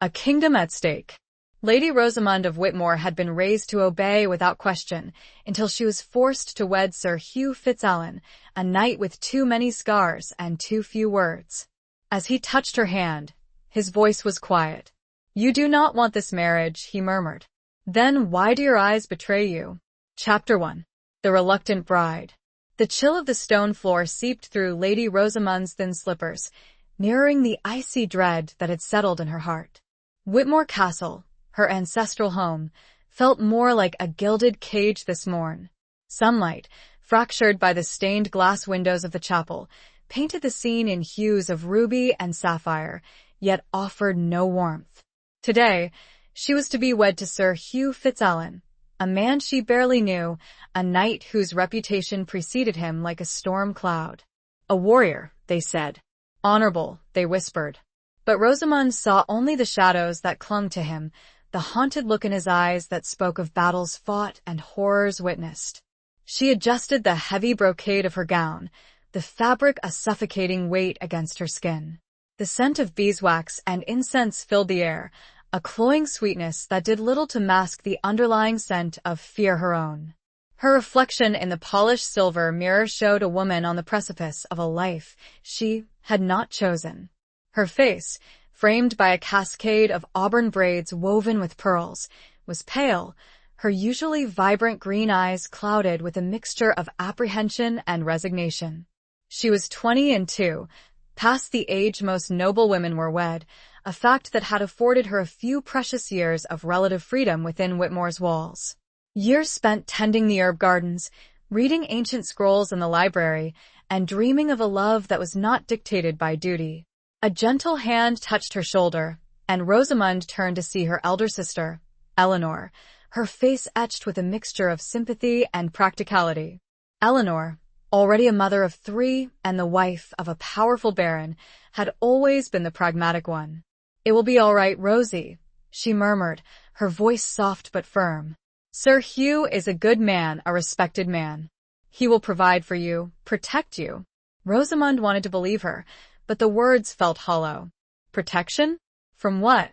A kingdom at stake. Lady Rosamond of Whitmore had been raised to obey without question until she was forced to wed Sir Hugh Fitzalan, a knight with too many scars and too few words. As he touched her hand, his voice was quiet. "You do not want this marriage," he murmured. "Then why do your eyes betray you?" Chapter 1. The Reluctant Bride. The chill of the stone floor seeped through Lady Rosamond's thin slippers, mirroring the icy dread that had settled in her heart. Whitmore Castle, her ancestral home, felt more like a gilded cage this morn. Sunlight, fractured by the stained glass windows of the chapel, painted the scene in hues of ruby and sapphire, yet offered no warmth. Today, she was to be wed to Sir Hugh Fitzalan, a man she barely knew, a knight whose reputation preceded him like a storm cloud. A warrior, they said. Honorable, they whispered. But Rosamond saw only the shadows that clung to him, the haunted look in his eyes that spoke of battles fought and horrors witnessed. She adjusted the heavy brocade of her gown, the fabric a suffocating weight against her skin. The scent of beeswax and incense filled the air, a cloying sweetness that did little to mask the underlying scent of fear her own. Her reflection in the polished silver mirror showed a woman on the precipice of a life she had not chosen. Her face, framed by a cascade of auburn braids woven with pearls, was pale, her usually vibrant green eyes clouded with a mixture of apprehension and resignation. She was 22, past the age most noble women were wed, a fact that had afforded her a few precious years of relative freedom within Whitmore's walls. Years spent tending the herb gardens, reading ancient scrolls in the library, and dreaming of a love that was not dictated by duty. A gentle hand touched her shoulder, and Rosamond turned to see her elder sister, Eleanor, her face etched with a mixture of sympathy and practicality. Eleanor, already a mother of 3 and the wife of a powerful baron, had always been the pragmatic one. "It will be all right, Rosie," she murmured, her voice soft but firm. "Sir Hugh is a good man, a respected man. He will provide for you, protect you." Rosamond wanted to believe her, but the words felt hollow. Protection? From what?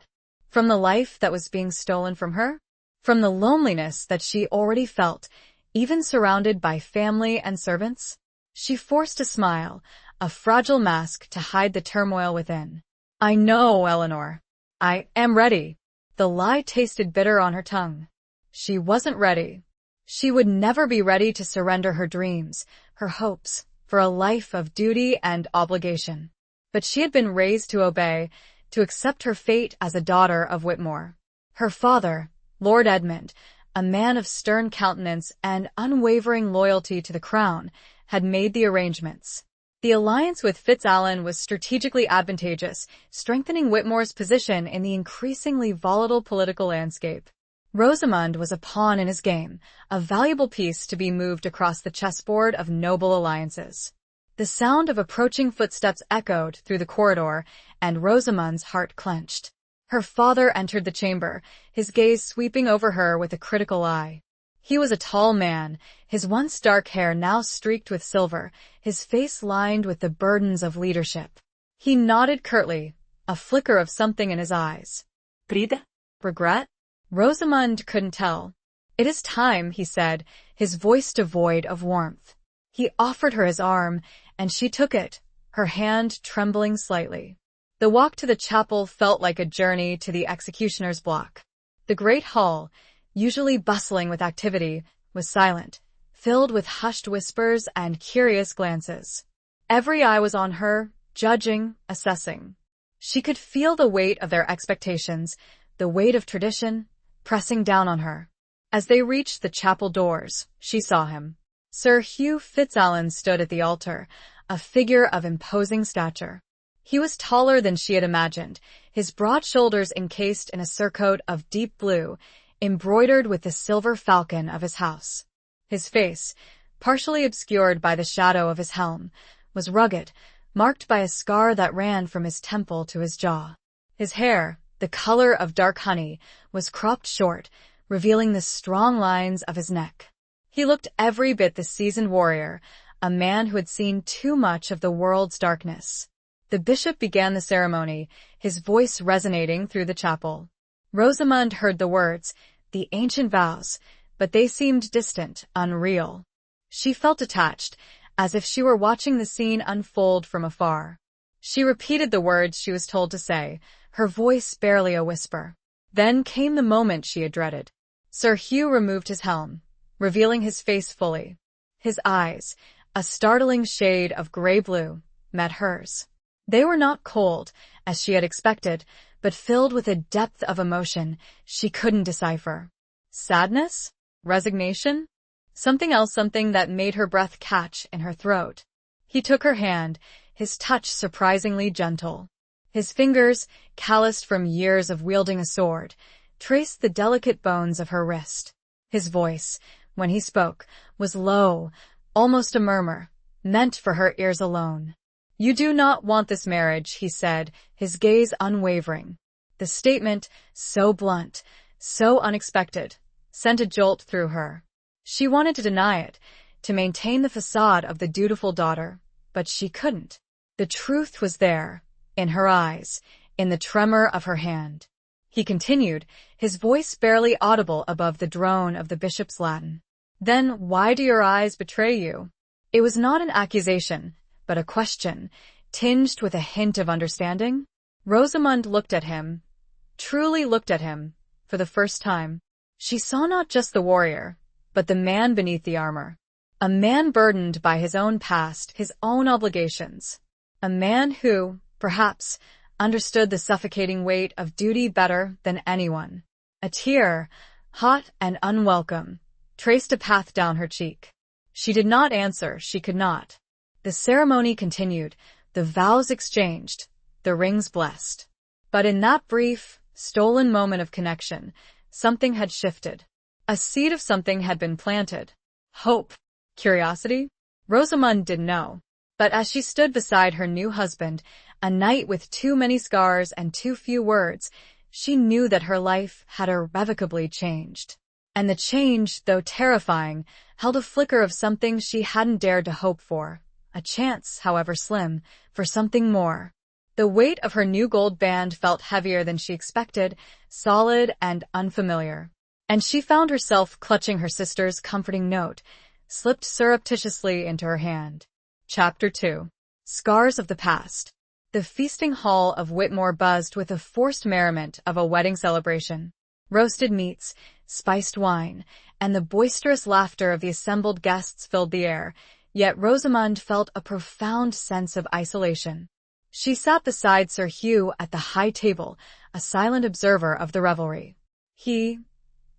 From the life that was being stolen from her? From the loneliness that she already felt, even surrounded by family and servants? She forced a smile, a fragile mask to hide the turmoil within. "I know, Eleanor. I am ready." The lie tasted bitter on her tongue. She wasn't ready. She would never be ready to surrender her dreams, her hopes, for a life of duty and obligation. But she had been raised to obey, to accept her fate as a daughter of Whitmore. Her father, Lord Edmund, a man of stern countenance and unwavering loyalty to the crown, had made the arrangements. The alliance with Fitzalan was strategically advantageous, strengthening Whitmore's position in the increasingly volatile political landscape. Rosamond was a pawn in his game, a valuable piece to be moved across the chessboard of noble alliances. The sound of approaching footsteps echoed through the corridor, and Rosamond's heart clenched. Her father entered the chamber, his gaze sweeping over her with a critical eye. He was a tall man, his once dark hair now streaked with silver, his face lined with the burdens of leadership. He nodded curtly, a flicker of something in his eyes. "Pride? Regret?" Rosamond couldn't tell. "It is time," he said, his voice devoid of warmth. He offered her his arm, and she took it, her hand trembling slightly. The walk to the chapel felt like a journey to the executioner's block. The great hall, usually bustling with activity, was silent, filled with hushed whispers and curious glances. Every eye was on her, judging, assessing. She could feel the weight of their expectations, the weight of tradition, pressing down on her. As they reached the chapel doors, she saw him. Sir Hugh Fitzalan stood at the altar, a figure of imposing stature. He was taller than she had imagined, his broad shoulders encased in a surcoat of deep blue, embroidered with the silver falcon of his house. His face, partially obscured by the shadow of his helm, was rugged, marked by a scar that ran from his temple to his jaw. His hair, the color of dark honey, was cropped short, revealing the strong lines of his neck. He looked every bit the seasoned warrior, a man who had seen too much of the world's darkness. The bishop began the ceremony, his voice resonating through the chapel. Rosamund heard the words, the ancient vows, but they seemed distant, unreal. She felt detached, as if she were watching the scene unfold from afar. She repeated the words she was told to say, her voice barely a whisper. Then came the moment she had dreaded. Sir Hugh removed his helm, revealing his face fully. His eyes, a startling shade of gray-blue, met hers. They were not cold, as she had expected, but filled with a depth of emotion she couldn't decipher. Sadness? Resignation? Something else, something that made her breath catch in her throat. He took her hand, his touch surprisingly gentle. His fingers, calloused from years of wielding a sword, traced the delicate bones of her wrist. His voice, when he spoke, was low, almost a murmur, meant for her ears alone. "You do not want this marriage," he said, his gaze unwavering. The statement, so blunt, so unexpected, sent a jolt through her. She wanted to deny it, to maintain the facade of the dutiful daughter, but she couldn't. The truth was there, in her eyes, in the tremor of her hand. He continued, his voice barely audible above the drone of the bishop's Latin. "Then why do your eyes betray you?" It was not an accusation, but a question, tinged with a hint of understanding. Rosamund looked at him, truly looked at him, for the first time. She saw not just the warrior, but the man beneath the armor. A man burdened by his own past, his own obligations. A man who, perhaps, understood the suffocating weight of duty better than anyone. A tear, hot and unwelcome, traced a path down her cheek. She did not answer, she could not. The ceremony continued, the vows exchanged, the rings blessed. But in that brief, stolen moment of connection, something had shifted. A seed of something had been planted. Hope. Curiosity? Rosamund didn't know. But as she stood beside her new husband, a knight with too many scars and too few words, she knew that her life had irrevocably changed. And the change, though terrifying, held a flicker of something she hadn't dared to hope for. A chance, however slim, for something more. The weight of her new gold band felt heavier than she expected, solid and unfamiliar. And she found herself clutching her sister's comforting note, slipped surreptitiously into her hand. Chapter 2. Scars of the Past. The feasting hall of Whitmore buzzed with the forced merriment of a wedding celebration. Roasted meats, spiced wine, and the boisterous laughter of the assembled guests filled the air, yet Rosamund felt a profound sense of isolation. She sat beside Sir Hugh at the high table, a silent observer of the revelry. He,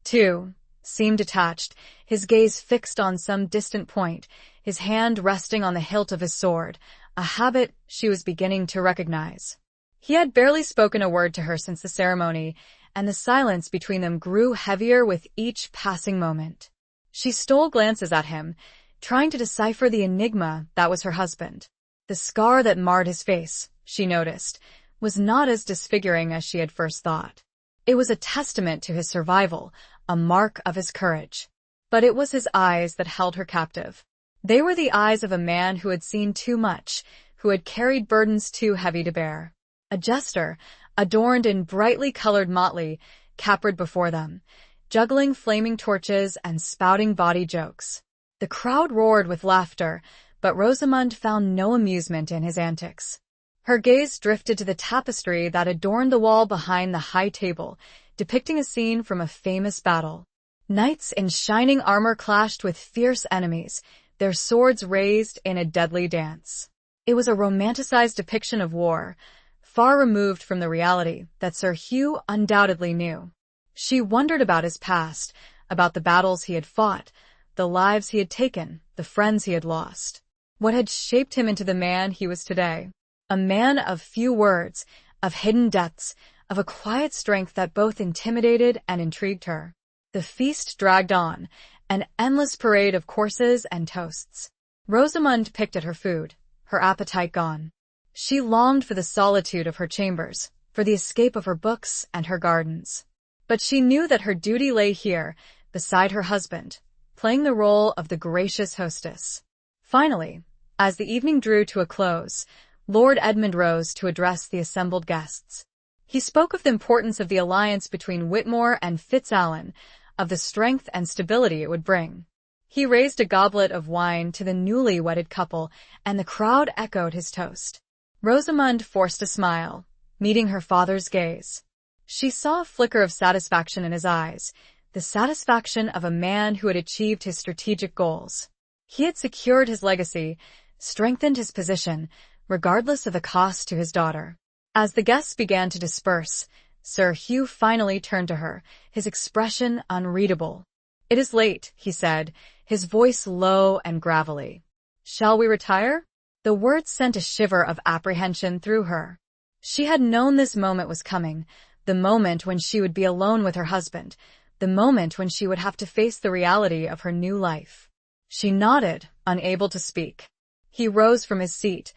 too, seemed detached, his gaze fixed on some distant point, his hand resting on the hilt of his sword, a habit she was beginning to recognize. He had barely spoken a word to her since the ceremony, and the silence between them grew heavier with each passing moment. She stole glances at him, trying to decipher the enigma that was her husband. The scar that marred his face, she noticed, was not as disfiguring as she had first thought. It was a testament to his survival, a mark of his courage. But it was his eyes that held her captive. They were the eyes of a man who had seen too much, who had carried burdens too heavy to bear. A jester, adorned in brightly colored motley, capered before them, juggling flaming torches and spouting bawdy jokes. The crowd roared with laughter, but Rosamund found no amusement in his antics. Her gaze drifted to the tapestry that adorned the wall behind the high table, depicting a scene from a famous battle. Knights in shining armor clashed with fierce enemies, their swords raised in a deadly dance. It was a romanticized depiction of war, far removed from the reality that Sir Hugh undoubtedly knew. She wondered about his past, about the battles he had fought, the lives he had taken, the friends he had lost. What had shaped him into the man he was today? A man of few words, of hidden depths, of a quiet strength that both intimidated and intrigued her. The feast dragged on, an endless parade of courses and toasts. Rosamund picked at her food, her appetite gone. She longed for the solitude of her chambers, for the escape of her books and her gardens. But she knew that her duty lay here, beside her husband, playing the role of the gracious hostess. Finally, as the evening drew to a close, Lord Edmund rose to address the assembled guests. He spoke of the importance of the alliance between Whitmore and Fitzalan, of the strength and stability it would bring. He raised a goblet of wine to the newly wedded couple, and the crowd echoed his toast. Rosamund forced a smile, meeting her father's gaze. She saw a flicker of satisfaction in his eyes, the satisfaction of a man who had achieved his strategic goals. He had secured his legacy, strengthened his position, regardless of the cost to his daughter. As the guests began to disperse, Sir Hugh finally turned to her, his expression unreadable. "It is late," he said, his voice low and gravelly. "Shall we retire?" The words sent a shiver of apprehension through her. She had known this moment was coming, the moment when she would be alone with her husband, the moment when she would have to face the reality of her new life. She nodded, unable to speak. He rose from his seat,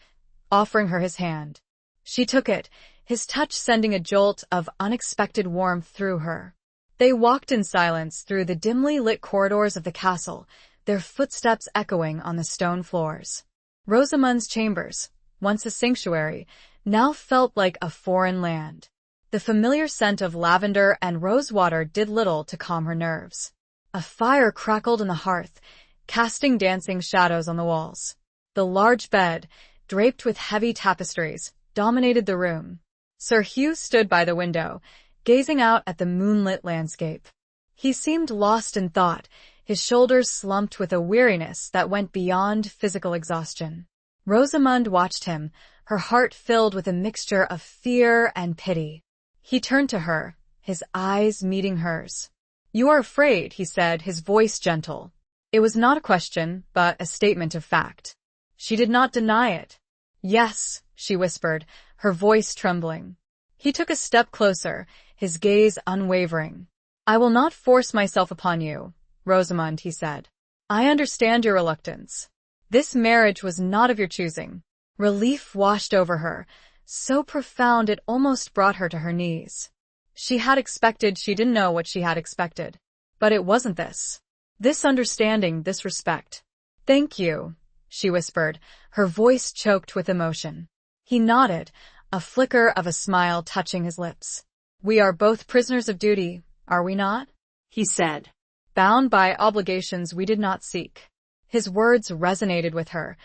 offering her his hand. She took it, his touch sending a jolt of unexpected warmth through her. They walked in silence through the dimly lit corridors of the castle, their footsteps echoing on the stone floors. Rosamund's chambers, once a sanctuary, now felt like a foreign land. The familiar scent of lavender and rosewater did little to calm her nerves. A fire crackled in the hearth, casting dancing shadows on the walls. The large bed, draped with heavy tapestries, dominated the room. Sir Hugh stood by the window, gazing out at the moonlit landscape. He seemed lost in thought, his shoulders slumped with a weariness that went beyond physical exhaustion. Rosamund watched him, her heart filled with a mixture of fear and pity. He turned to her, his eyes meeting hers. "You are afraid," he said, his voice gentle. It was not a question, but a statement of fact. She did not deny it. "Yes," she whispered, her voice trembling. He took a step closer, his gaze unwavering. "I will not force myself upon you, Rosamund," he said. "I understand your reluctance. This marriage was not of your choosing." Relief washed over her, so profound it almost brought her to her knees. She didn't know what she had expected. But it wasn't this. This understanding, this respect. "Thank you," she whispered, her voice choked with emotion. He nodded, a flicker of a smile touching his lips. "We are both prisoners of duty, are we not?" he said. "Bound by obligations we did not seek." His words resonated with her,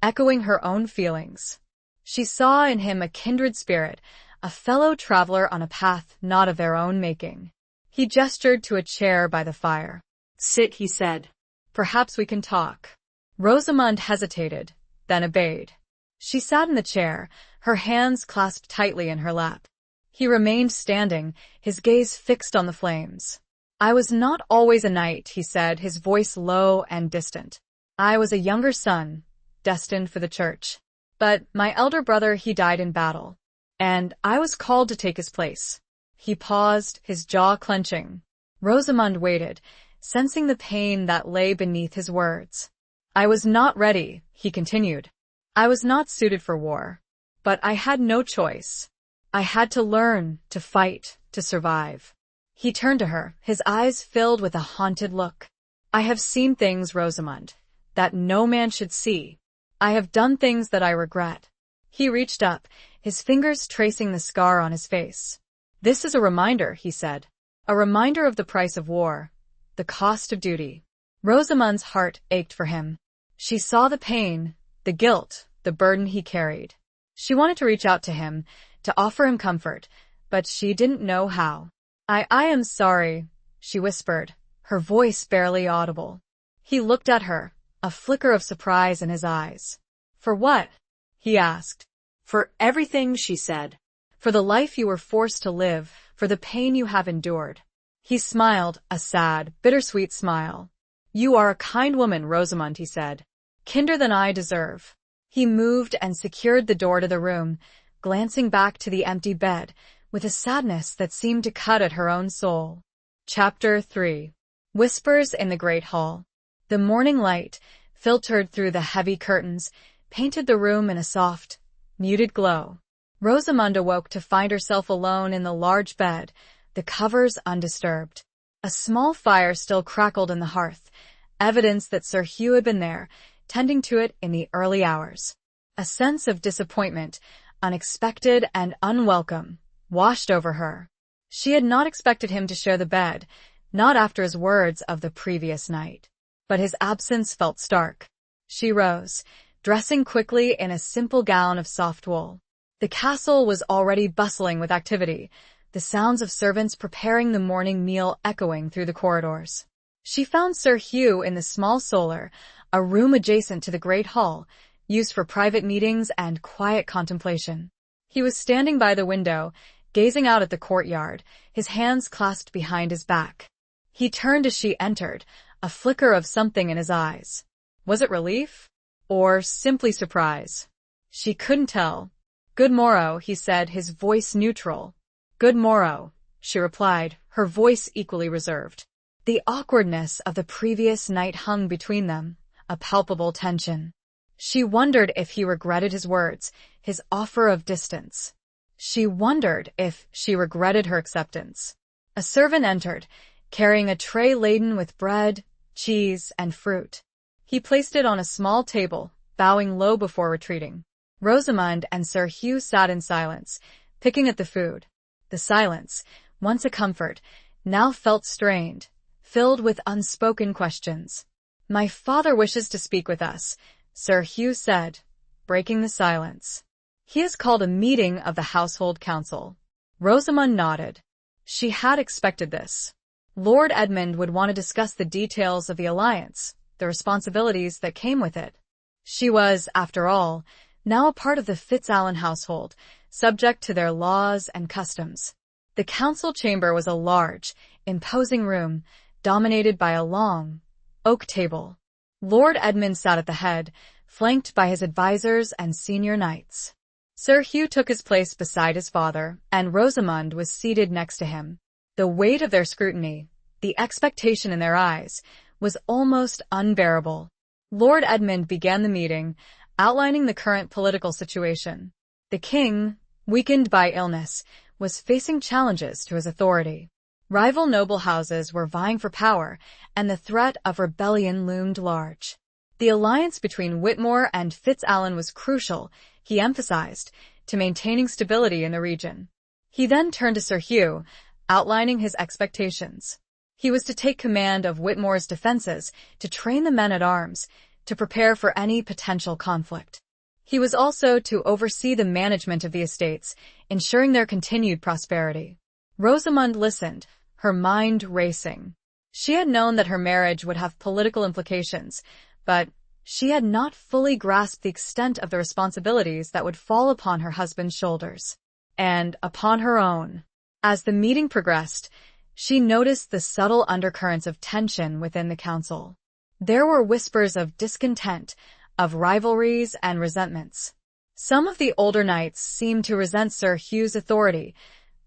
echoing her own feelings. She saw in him a kindred spirit, a fellow traveler on a path not of their own making. He gestured to a chair by the fire. "Sit," he said. "Perhaps we can talk." Rosamund hesitated, then obeyed. She sat in the chair, her hands clasped tightly in her lap. He remained standing, his gaze fixed on the flames. "I was not always a knight," he said, his voice low and distant. "I was a younger son, destined for the church. But my elder brother, he died in battle. And I was called to take his place." He paused, his jaw clenching. Rosamund waited, sensing the pain that lay beneath his words. "I was not ready," he continued. "I was not suited for war. But I had no choice. I had to learn, to fight, to survive." He turned to her, his eyes filled with a haunted look. "I have seen things, Rosamund, that no man should see. I have done things that I regret." He reached up, his fingers tracing the scar on his face. "This is a reminder," he said. "A reminder of the price of war, the cost of duty." Rosamund's heart ached for him. She saw the pain, the guilt, the burden he carried. She wanted to reach out to him, to offer him comfort, but she didn't know how. I am sorry," she whispered, her voice barely audible. He looked at her, a flicker of surprise in his eyes. "For what?" he asked. "For everything," she said. "For the life you were forced to live, for the pain you have endured." He smiled, a sad, bittersweet smile. "You are a kind woman, Rosamund," he said. "Kinder than I deserve." He moved and secured the door to the room, glancing back to the empty bed, with a sadness that seemed to cut at her own soul. Chapter 3. Whispers in the Great Hall. The morning light, filtered through the heavy curtains, painted the room in a soft, muted glow. Rosamund awoke to find herself alone in the large bed, the covers undisturbed. A small fire still crackled in the hearth, evidence that Sir Hugh had been there, tending to it in the early hours. A sense of disappointment, unexpected and unwelcome, washed over her. She had not expected him to share the bed, not after his words of the previous night. But his absence felt stark. She rose, dressing quickly in a simple gown of soft wool. The castle was already bustling with activity, the sounds of servants preparing the morning meal echoing through the corridors. She found Sir Hugh in the small solar, a room adjacent to the great hall, used for private meetings and quiet contemplation. He was standing by the window, gazing out at the courtyard, his hands clasped behind his back. He turned as she entered, a flicker of something in his eyes. Was it relief? Or simply surprise? She couldn't tell. "Good morrow," he said, his voice neutral. "Good morrow," she replied, her voice equally reserved. The awkwardness of the previous night hung between them, a palpable tension. She wondered if he regretted his words, his offer of distance. She wondered if she regretted her acceptance. A servant entered, carrying a tray laden with bread, cheese, and fruit. He placed it on a small table, bowing low before retreating. Rosamund and Sir Hugh sat in silence, picking at the food. The silence, once a comfort, now felt strained, filled with unspoken questions. "My father wishes to speak with us," Sir Hugh said, breaking the silence. "He has called a meeting of the household council." Rosamund nodded. She had expected this. Lord Edmund would want to discuss the details of the alliance, the responsibilities that came with it. She was, after all, now a part of the Fitzalan household, subject to their laws and customs. The council chamber was a large, imposing room, dominated by a long, oak table. Lord Edmund sat at the head, flanked by his advisors and senior knights. Sir Hugh took his place beside his father, and Rosamund was seated next to him. The weight of their scrutiny, the expectation in their eyes, was almost unbearable. Lord Edmund began the meeting, outlining the current political situation. The king, weakened by illness, was facing challenges to his authority. Rival noble houses were vying for power, and the threat of rebellion loomed large. The alliance between Whitmore and Fitzalan was crucial, he emphasized, to maintaining stability in the region. He then turned to Sir Hugh, outlining his expectations. He was to take command of Whitmore's defenses, to train the men at arms, to prepare for any potential conflict. He was also to oversee the management of the estates, ensuring their continued prosperity. Rosamund listened, her mind racing. She had known that her marriage would have political implications, but she had not fully grasped the extent of the responsibilities that would fall upon her husband's shoulders, and upon her own. As the meeting progressed, she noticed the subtle undercurrents of tension within the council. There were whispers of discontent, of rivalries and resentments. Some of the older knights seemed to resent Sir Hugh's authority,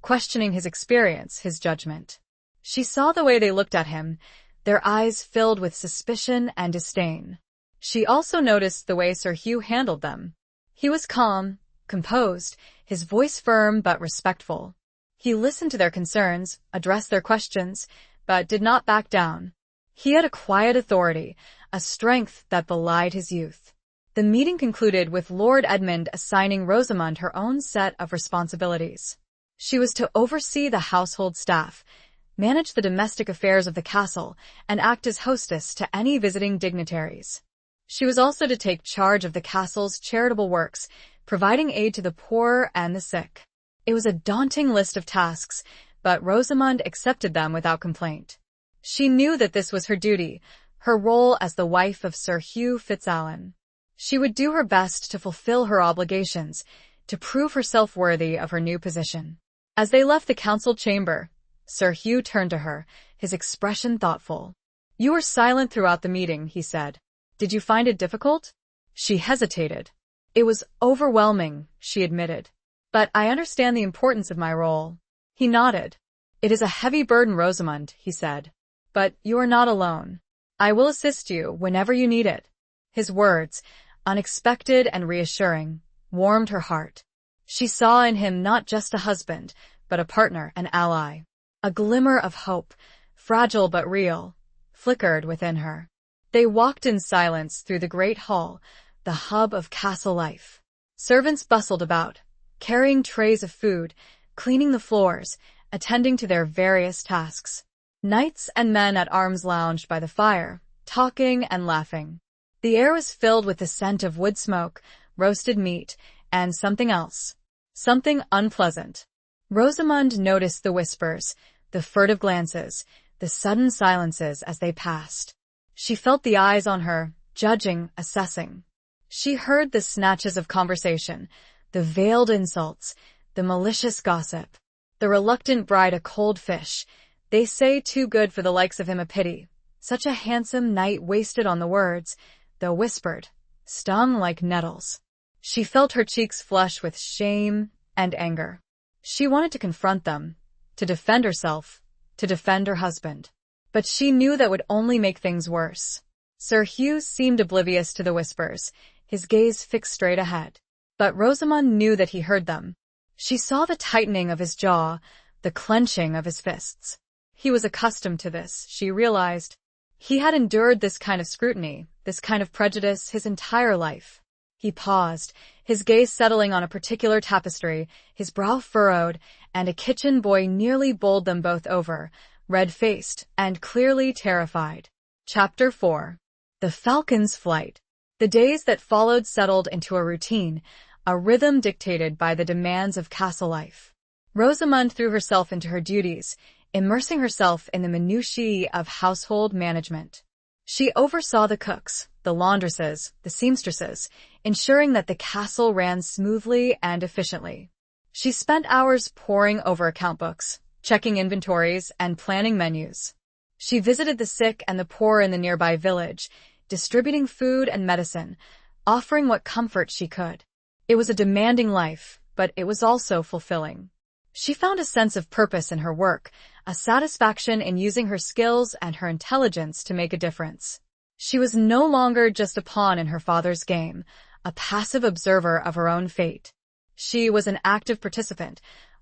questioning his experience, his judgment. She saw the way they looked at him, their eyes filled with suspicion and disdain. She also noticed the way Sir Hugh handled them. He was calm, composed, his voice firm but respectful. He listened to their concerns, addressed their questions, but did not back down. He had a quiet authority, a strength that belied his youth. The meeting concluded with Lord Edmund assigning Rosamund her own set of responsibilities. She was to oversee the household staff, manage the domestic affairs of the castle, and act as hostess to any visiting dignitaries. She was also to take charge of the castle's charitable works, providing aid to the poor and the sick. It was a daunting list of tasks, but Rosamund accepted them without complaint. She knew that this was her duty, her role as the wife of Sir Hugh Fitzalan. She would do her best to fulfill her obligations, to prove herself worthy of her new position. As they left the council chamber, Sir Hugh turned to her, his expression thoughtful. "You were silent throughout the meeting," he said. "Did you find it difficult?" She hesitated. "It was overwhelming," she admitted. "But I understand the importance of my role." He nodded. "It is a heavy burden, Rosamund," he said. "But you are not alone. I will assist you whenever you need it." His words, unexpected and reassuring, warmed her heart. She saw in him not just a husband, but a partner, an ally. A glimmer of hope, fragile but real, flickered within her. They walked in silence through the great hall, the hub of castle life. Servants bustled about, carrying trays of food, cleaning the floors, attending to their various tasks. Knights and men at arms lounged by the fire, talking and laughing. The air was filled with the scent of wood smoke, roasted meat, and something else. Something unpleasant. Rosamund noticed the whispers, the furtive glances, the sudden silences as they passed. She felt the eyes on her, judging, assessing. She heard the snatches of conversation, the veiled insults, the malicious gossip. The reluctant bride a cold fish. They say too good for the likes of him a pity. Such a handsome knight wasted on the words, though whispered, stung like nettles. She felt her cheeks flush with shame and anger. She wanted to confront them, to defend herself, to defend her husband. But she knew that would only make things worse. Sir Hugh seemed oblivious to the whispers, his gaze fixed straight ahead. But Rosamund knew that he heard them. She saw the tightening of his jaw, the clenching of his fists. He was accustomed to this, she realized. He had endured this kind of scrutiny, this kind of prejudice his entire life. He paused, his gaze settling on a particular tapestry, his brow furrowed, and a kitchen boy nearly bowled them both over, red-faced and clearly terrified. Chapter 4. The Falcon's Flight. The days that followed settled into a routine, a rhythm dictated by the demands of castle life. Rosamund threw herself into her duties, immersing herself in the minutiae of household management. She oversaw the cooks, the laundresses, the seamstresses, ensuring that the castle ran smoothly and efficiently. She spent hours poring over account books, checking inventories, and planning menus. She visited the sick and the poor in the nearby village, distributing food and medicine, offering what comfort she could. It was a demanding life, but it was also fulfilling. She found a sense of purpose in her work, a satisfaction in using her skills and her intelligence to make a difference. She was no longer just a pawn in her father's game, a passive observer of her own fate. She was an active participant,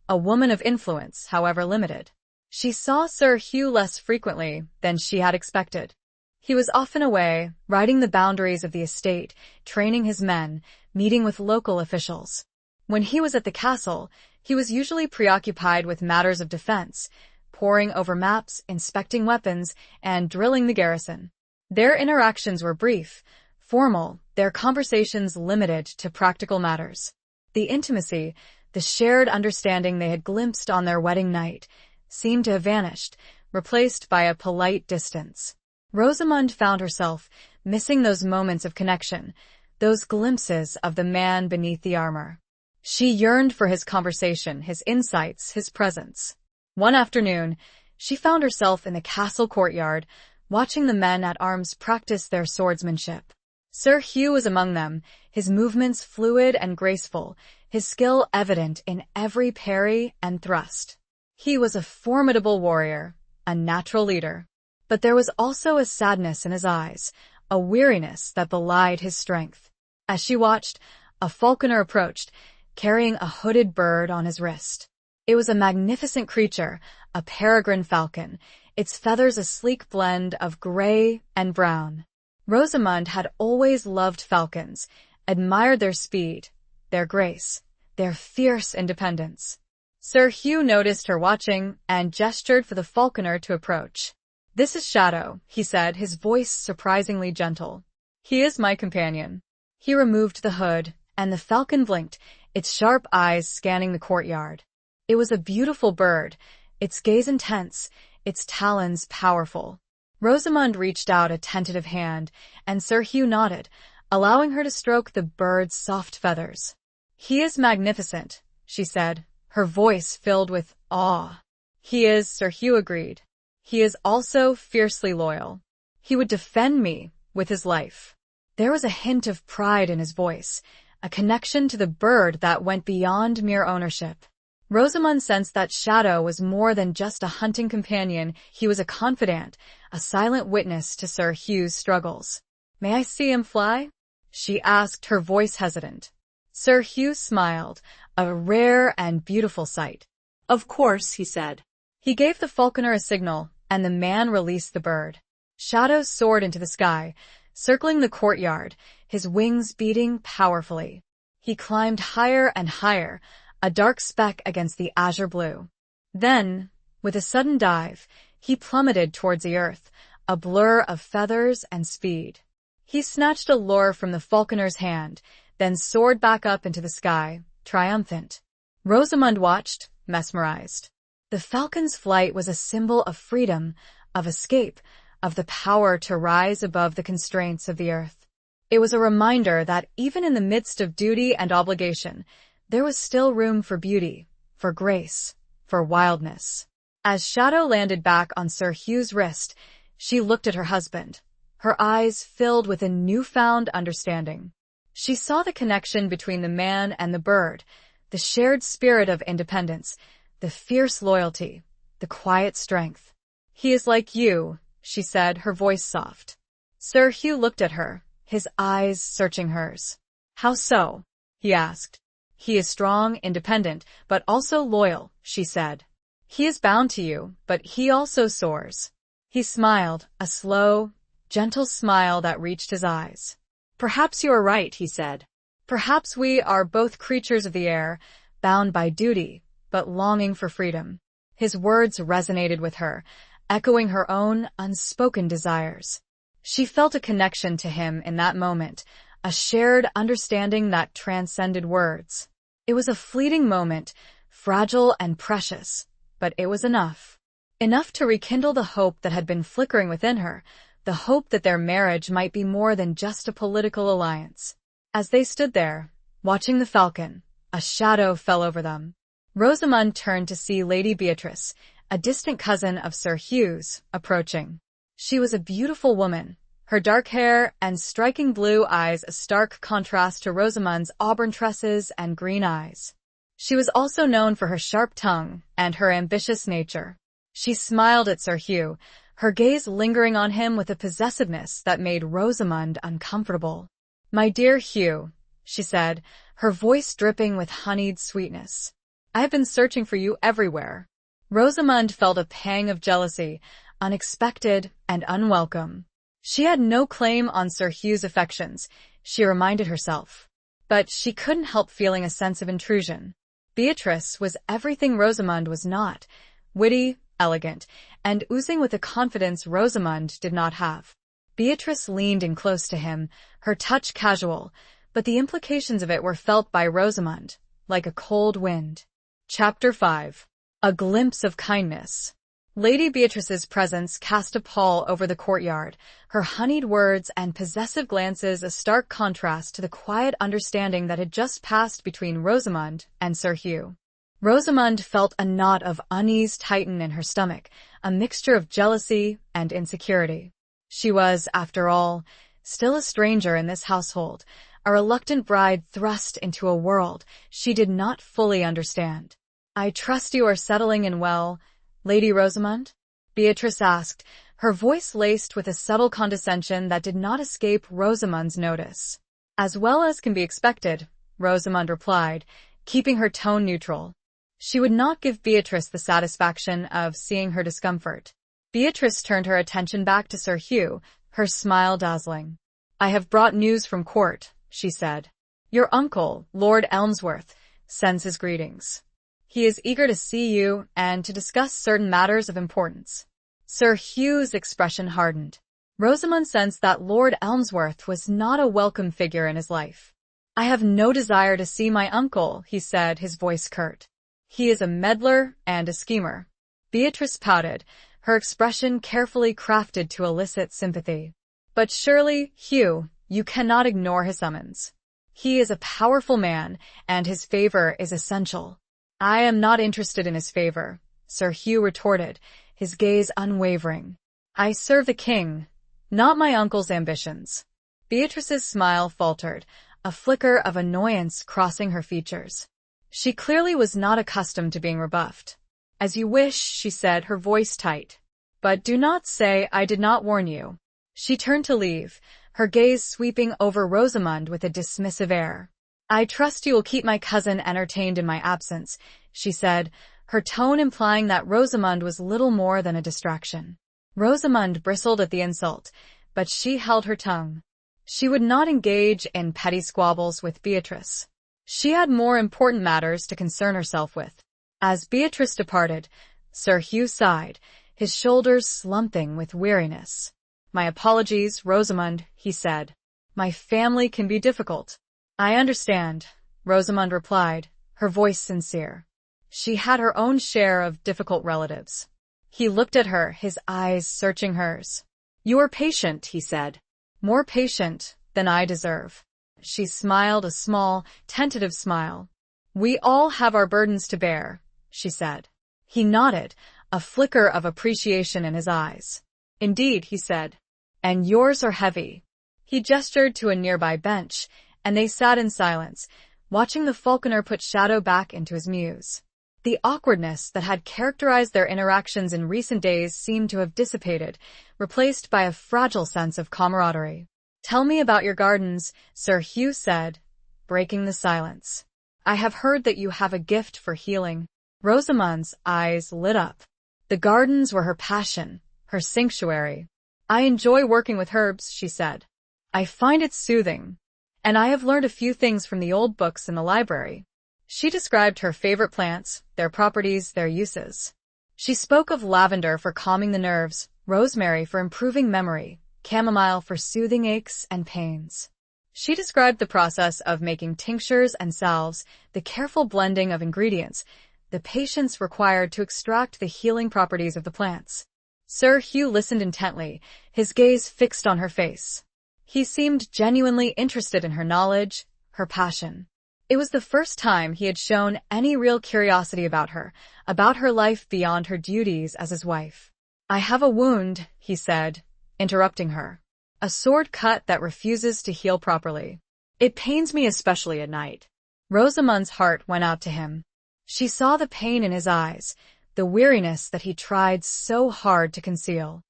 a woman of influence, however limited. She saw Sir Hugh less frequently than she had expected. He was often away, riding the boundaries of the estate, training his men, meeting with local officials. When he was at the castle, he was usually preoccupied with matters of defense, poring over maps, inspecting weapons, and drilling the garrison. Their interactions were brief, formal, their conversations limited to practical matters. The intimacy, the shared understanding they had glimpsed on their wedding night, seemed to have vanished, replaced by a polite distance. Rosamund found herself missing those moments of connection, those glimpses of the man beneath the armor. She yearned for his conversation, his insights, his presence. One afternoon, she found herself in the castle courtyard, watching the men at arms practice their swordsmanship. Sir Hugh was among them, his movements fluid and graceful, his skill evident in every parry and thrust. He was a formidable warrior, a natural leader. But there was also a sadness in his eyes, a weariness that belied his strength. As she watched, a falconer approached, carrying a hooded bird on his wrist. It was a magnificent creature, a peregrine falcon, its feathers a sleek blend of gray and brown. Rosamund had always loved falcons, admired their speed, their grace, their fierce independence. Sir Hugh noticed her watching and gestured for the falconer to approach. "This is Shadow," he said, his voice surprisingly gentle. "He is my companion." He removed the hood, and the falcon blinked, its sharp eyes scanning the courtyard. It was a beautiful bird, its gaze intense, its talons powerful. Rosamund reached out a tentative hand, and Sir Hugh nodded, allowing her to stroke the bird's soft feathers. "He is magnificent," she said, her voice filled with awe. "He is," Sir Hugh agreed. "He is also fiercely loyal. He would defend me with his life." There was a hint of pride in his voice, a connection to the bird that went beyond mere ownership. Rosamund sensed that Shadow was more than just a hunting companion. He was a confidant, a silent witness to Sir Hugh's struggles. "May I see him fly?" she asked, her voice hesitant. Sir Hugh smiled, a rare and beautiful sight. "Of course," he said. He gave the falconer a signal, and the man released the bird. Shadow soared into the sky, circling the courtyard, his wings beating powerfully. He climbed higher and higher, a dark speck against the azure blue. Then, with a sudden dive, he plummeted towards the earth, a blur of feathers and speed. He snatched a lure from the falconer's hand, then soared back up into the sky, triumphant. Rosamund watched, mesmerized. The falcon's flight was a symbol of freedom, of escape, of the power to rise above the constraints of the earth. It was a reminder that even in the midst of duty and obligation, there was still room for beauty, for grace, for wildness. As Shadow landed back on Sir Hugh's wrist, she looked at her husband, her eyes filled with a newfound understanding. She saw the connection between the man and the bird, the shared spirit of independence, the fierce loyalty, the quiet strength. "He is like you," she said, her voice soft. Sir Hugh looked at her, his eyes searching hers. "How so?" he asked. "He is strong, independent, but also loyal," she said. "He is bound to you, but he also soars." He smiled, a slow, gentle smile that reached his eyes. "Perhaps you are right," he said. "Perhaps we are both creatures of the air, bound by duty, but longing for freedom." His words resonated with her, echoing her own unspoken desires. She felt a connection to him in that moment, a shared understanding that transcended words. It was a fleeting moment, fragile and precious, but it was enough. Enough to rekindle the hope that had been flickering within her, the hope that their marriage might be more than just a political alliance. As they stood there, watching the falcon, a shadow fell over them. Rosamund turned to see Lady Beatrice, a distant cousin of Sir Hugh's, approaching. She was a beautiful woman, her dark hair and striking blue eyes a stark contrast to Rosamund's auburn tresses and green eyes. She was also known for her sharp tongue and her ambitious nature. She smiled at Sir Hugh, her gaze lingering on him with a possessiveness that made Rosamund uncomfortable. "My dear Hugh," she said, her voice dripping with honeyed sweetness. "I have been searching for you everywhere." Rosamund felt a pang of jealousy, unexpected and unwelcome. She had no claim on Sir Hugh's affections, she reminded herself. But she couldn't help feeling a sense of intrusion. Beatrice was everything Rosamund was not, witty, elegant, and oozing with a confidence Rosamund did not have. Beatrice leaned in close to him, her touch casual, but the implications of it were felt by Rosamund, like a cold wind. Chapter 5. A Glimpse of Kindness. Lady Beatrice's presence cast a pall over the courtyard, her honeyed words and possessive glances a stark contrast to the quiet understanding that had just passed between Rosamund and Sir Hugh. Rosamund felt a knot of unease tighten in her stomach, a mixture of jealousy and insecurity. She was, after all, still a stranger in this household, a reluctant bride thrust into a world she did not fully understand. "I trust you are settling in well, Lady Rosamund?" Beatrice asked, her voice laced with a subtle condescension that did not escape Rosamund's notice. "As well as can be expected," Rosamund replied, keeping her tone neutral. She would not give Beatrice the satisfaction of seeing her discomfort. Beatrice turned her attention back to Sir Hugh, her smile dazzling. "I have brought news from court," she said. "Your uncle, Lord Elmsworth, sends his greetings. He is eager to see you and to discuss certain matters of importance." Sir Hugh's expression hardened. Rosamund sensed that Lord Elmsworth was not a welcome figure in his life. "I have no desire to see my uncle," he said, his voice curt. "He is a meddler and a schemer." Beatrice pouted, her expression carefully crafted to elicit sympathy. "But surely, Hugh, you cannot ignore his summons. He is a powerful man, and his favor is essential." "I am not interested in his favor," Sir Hugh retorted, his gaze unwavering. "I serve the king, not my uncle's ambitions." Beatrice's smile faltered, a flicker of annoyance crossing her features. She clearly was not accustomed to being rebuffed. "As you wish," she said, her voice tight. "But do not say I did not warn you." She turned to leave, her gaze sweeping over Rosamund with a dismissive air. "I trust you will keep my cousin entertained in my absence," she said, her tone implying that Rosamund was little more than a distraction. Rosamund bristled at the insult, but she held her tongue. She would not engage in petty squabbles with Beatrice. She had more important matters to concern herself with. As Beatrice departed, Sir Hugh sighed, his shoulders slumping with weariness. "My apologies, Rosamond," he said. "My family can be difficult." "I understand," Rosamond replied, her voice sincere. She had her own share of difficult relatives. He looked at her, his eyes searching hers. "You are patient," he said. "More patient than I deserve." She smiled a small, tentative smile. "We all have our burdens to bear," she said. He nodded, a flicker of appreciation in his eyes. "Indeed," he said. "And yours are heavy." He gestured to a nearby bench, and they sat in silence, watching the falconer put shadow back into his muse. The awkwardness that had characterized their interactions in recent days seemed to have dissipated, replaced by a fragile sense of camaraderie. "Tell me about your gardens," Sir Hugh said, breaking the silence. "I have heard that you have a gift for healing." Rosamond's eyes lit up. The gardens were her passion, her sanctuary. "I enjoy working with herbs," she said. "I find it soothing. And I have learned a few things from the old books in the library." She described her favorite plants, their properties, their uses. She spoke of lavender for calming the nerves, rosemary for improving memory, chamomile for soothing aches and pains. She described the process of making tinctures and salves, the careful blending of ingredients, the patience required to extract the healing properties of the plants. Sir Hugh listened intently, his gaze fixed on her face. He seemed genuinely interested in her knowledge, her passion. It was the first time he had shown any real curiosity about her life beyond her duties as his wife. "I have a wound," he said, interrupting her. "A sword cut that refuses to heal properly. It pains me especially at night." Rosamond's heart went out to him. She saw the pain in his eyes, the weariness that he tried so hard to conceal.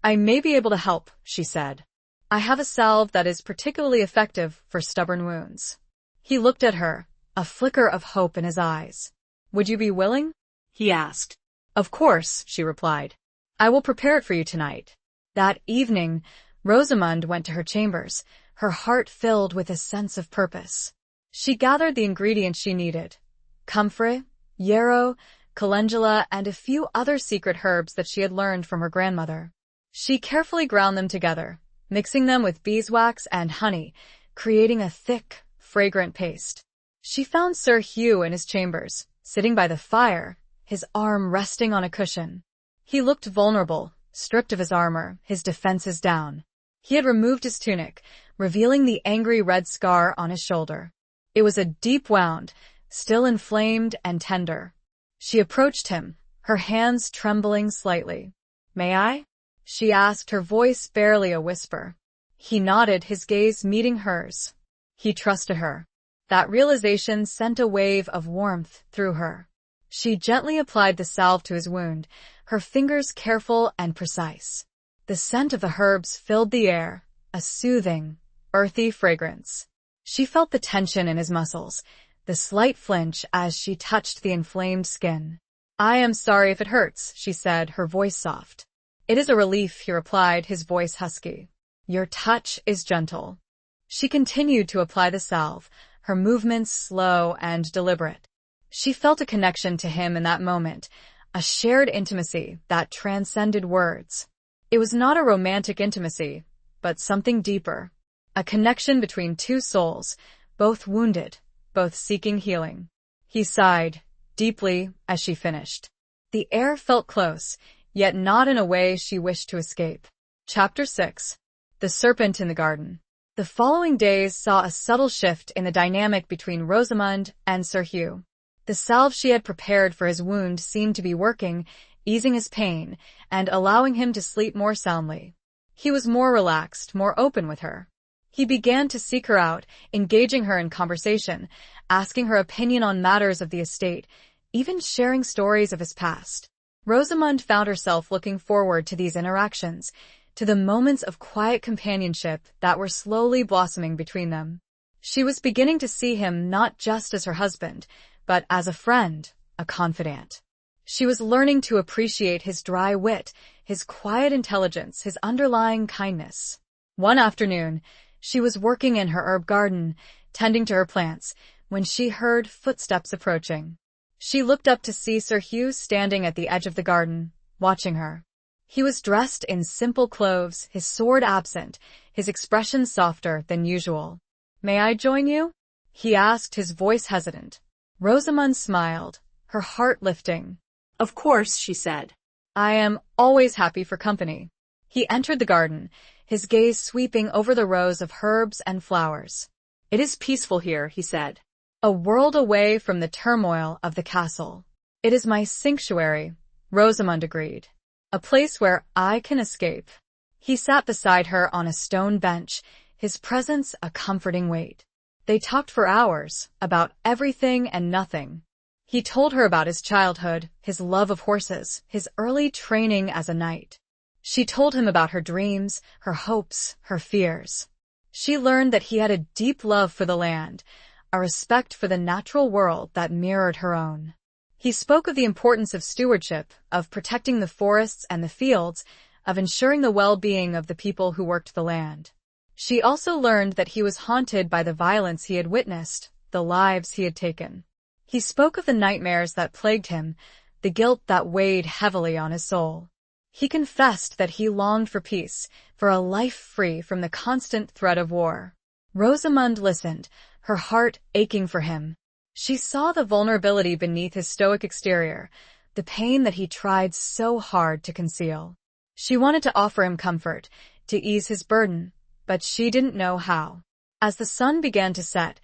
"I may be able to help," she said. "I have a salve that is particularly effective for stubborn wounds." He looked at her, a flicker of hope in his eyes. "Would you be willing?" he asked. "Of course," she replied. "I will prepare it for you tonight." That evening, Rosamond went to her chambers, her heart filled with a sense of purpose. She gathered the ingredients she needed: comfrey, yarrow, calendula, and a few other secret herbs that she had learned from her grandmother. She carefully ground them together, mixing them with beeswax and honey, creating a thick, fragrant paste. She found Sir Hugh in his chambers, sitting by the fire, his arm resting on a cushion. He looked vulnerable, stripped of his armor, his defenses down. He had removed his tunic, revealing the angry red scar on his shoulder. It was a deep wound, still inflamed and tender. She approached him, her hands trembling slightly. "May I?" she asked, her voice barely a whisper. He nodded, his gaze meeting hers. He trusted her. That realization sent a wave of warmth through her. She gently applied the salve to his wound, her fingers careful and precise. The scent of the herbs filled the air, a soothing, earthy fragrance. She felt the tension in his muscles, the slight flinch as she touched the inflamed skin. "I am sorry if it hurts," she said, her voice soft. "It is a relief," he replied, his voice husky. "Your touch is gentle." She continued to apply the salve, her movements slow and deliberate. She felt a connection to him in that moment, a shared intimacy that transcended words. It was not a romantic intimacy, but something deeper, a connection between two souls, both wounded, both seeking healing. He sighed, deeply, as she finished. The air felt close, yet not in a way she wished to escape. Chapter 6. The Serpent in the Garden. The following days saw a subtle shift in the dynamic between Rosamond and Sir Hugh. The salve she had prepared for his wound seemed to be working, easing his pain, and allowing him to sleep more soundly. He was more relaxed, more open with her. He began to seek her out, engaging her in conversation, asking her opinion on matters of the estate, even sharing stories of his past. Rosamond found herself looking forward to these interactions, to the moments of quiet companionship that were slowly blossoming between them. She was beginning to see him not just as her husband, but as a friend, a confidant. She was learning to appreciate his dry wit, his quiet intelligence, his underlying kindness. One afternoon, she was working in her herb garden, tending to her plants, when she heard footsteps approaching. She looked up to see Sir Hugh standing at the edge of the garden, watching her. He was dressed in simple clothes, his sword absent, his expression softer than usual. "May I join you?" he asked, his voice hesitant. Rosamund smiled, her heart lifting. "Of course," she said. "I am always happy for company." He entered the garden, his gaze sweeping over the rows of herbs and flowers. "It is peaceful here," he said. "A world away from the turmoil of the castle. It is my sanctuary," Rosamund agreed. "A place where I can escape." He sat beside her on a stone bench, his presence a comforting weight. They talked for hours, about everything and nothing. He told her about his childhood, his love of horses, his early training as a knight. She told him about her dreams, her hopes, her fears. She learned that he had a deep love for the land, a respect for the natural world that mirrored her own. He spoke of the importance of stewardship, of protecting the forests and the fields, of ensuring the well-being of the people who worked the land. She also learned that he was haunted by the violence he had witnessed, the lives he had taken. He spoke of the nightmares that plagued him, the guilt that weighed heavily on his soul. He confessed that he longed for peace, for a life free from the constant threat of war. Rosamund listened, her heart aching for him. She saw the vulnerability beneath his stoic exterior, the pain that he tried so hard to conceal. She wanted to offer him comfort, to ease his burden, but she didn't know how. As the sun began to set,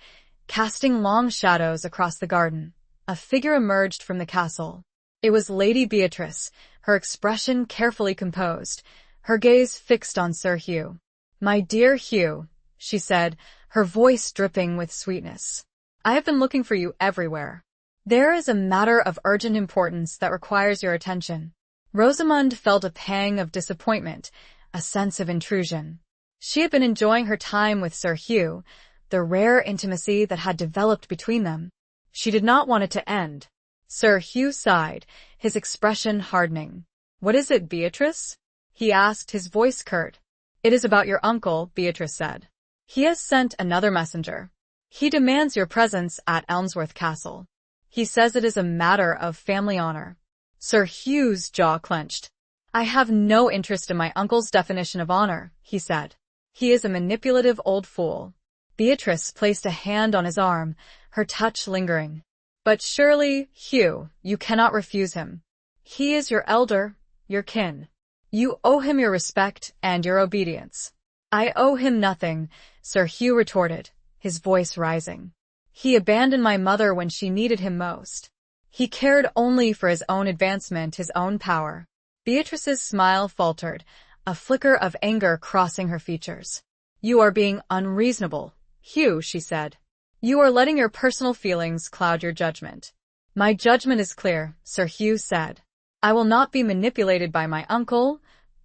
casting long shadows across the garden, a figure emerged from the castle. It was Lady Beatrice, her expression carefully composed, her gaze fixed on Sir Hugh. "My dear Hugh," she said, her voice dripping with sweetness. "I have been looking for you everywhere. There is a matter of urgent importance that requires your attention." Rosamund felt a pang of disappointment, a sense of intrusion. She had been enjoying her time with Sir Hugh, the rare intimacy that had developed between them. She did not want it to end. Sir Hugh sighed, his expression hardening. "What is it, Beatrice?" he asked, his voice curt. "It is about your uncle," Beatrice said. "He has sent another messenger. He demands your presence at Elmsworth Castle. He says it is a matter of family honor." Sir Hugh's jaw clenched. "I have no interest in my uncle's definition of honor," he said. "He is a manipulative old fool." Beatrice placed a hand on his arm, her touch lingering. "But surely, Hugh, you cannot refuse him. He is your elder, your kin. You owe him your respect and your obedience." "I owe him nothing," Sir Hugh retorted, his voice rising. "He abandoned my mother when she needed him most. He cared only for his own advancement, his own power." Beatrice's smile faltered, a flicker of anger crossing her features. "You are being unreasonable, Hugh," she said. "You are letting your personal feelings cloud your judgment." "My judgment is clear," Sir Hugh said. "I will not be manipulated by my uncle,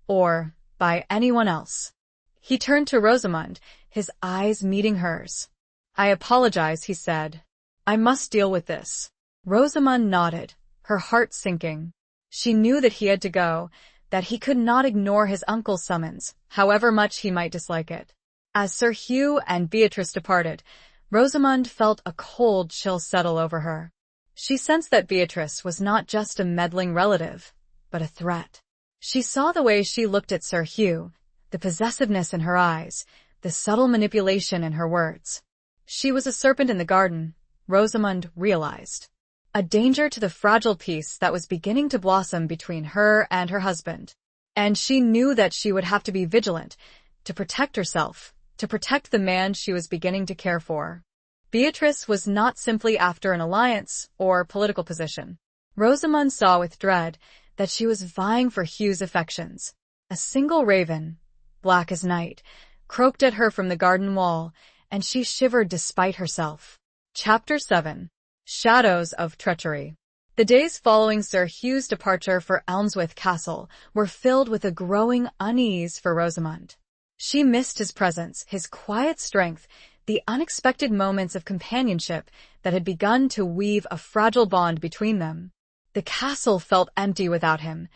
or by anyone else." He turned to Rosamund, his eyes meeting hers. "I apologize," he said. "I must deal with this." Rosamund nodded, her heart sinking. She knew that he had to go, that he could not ignore his uncle's summons, however much he might dislike it. As Sir Hugh and Beatrice departed, Rosamund felt a cold chill settle over her. She sensed that Beatrice was not just a meddling relative, but a threat. She saw the way she looked at Sir Hugh, the possessiveness in her eyes, the subtle manipulation in her words. She was a serpent in the garden, Rosamund realized. A danger to the fragile peace that was beginning to blossom between her and her husband. And she knew that she would have to be vigilant, to protect herself, to protect the man she was beginning to care for. Beatrice was not simply after an alliance or political position. Rosamund saw with dread that she was vying for Hugh's affections. A single raven, black as night, croaked at her from the garden wall, and she shivered despite herself. Chapter 7. Shadows of Treachery. The days following Sir Hugh's departure for Elmsworth Castle were filled with a growing unease for Rosamund. She missed his presence, his quiet strength, the unexpected moments of companionship that had begun to weave a fragile bond between them. The castle felt empty without him,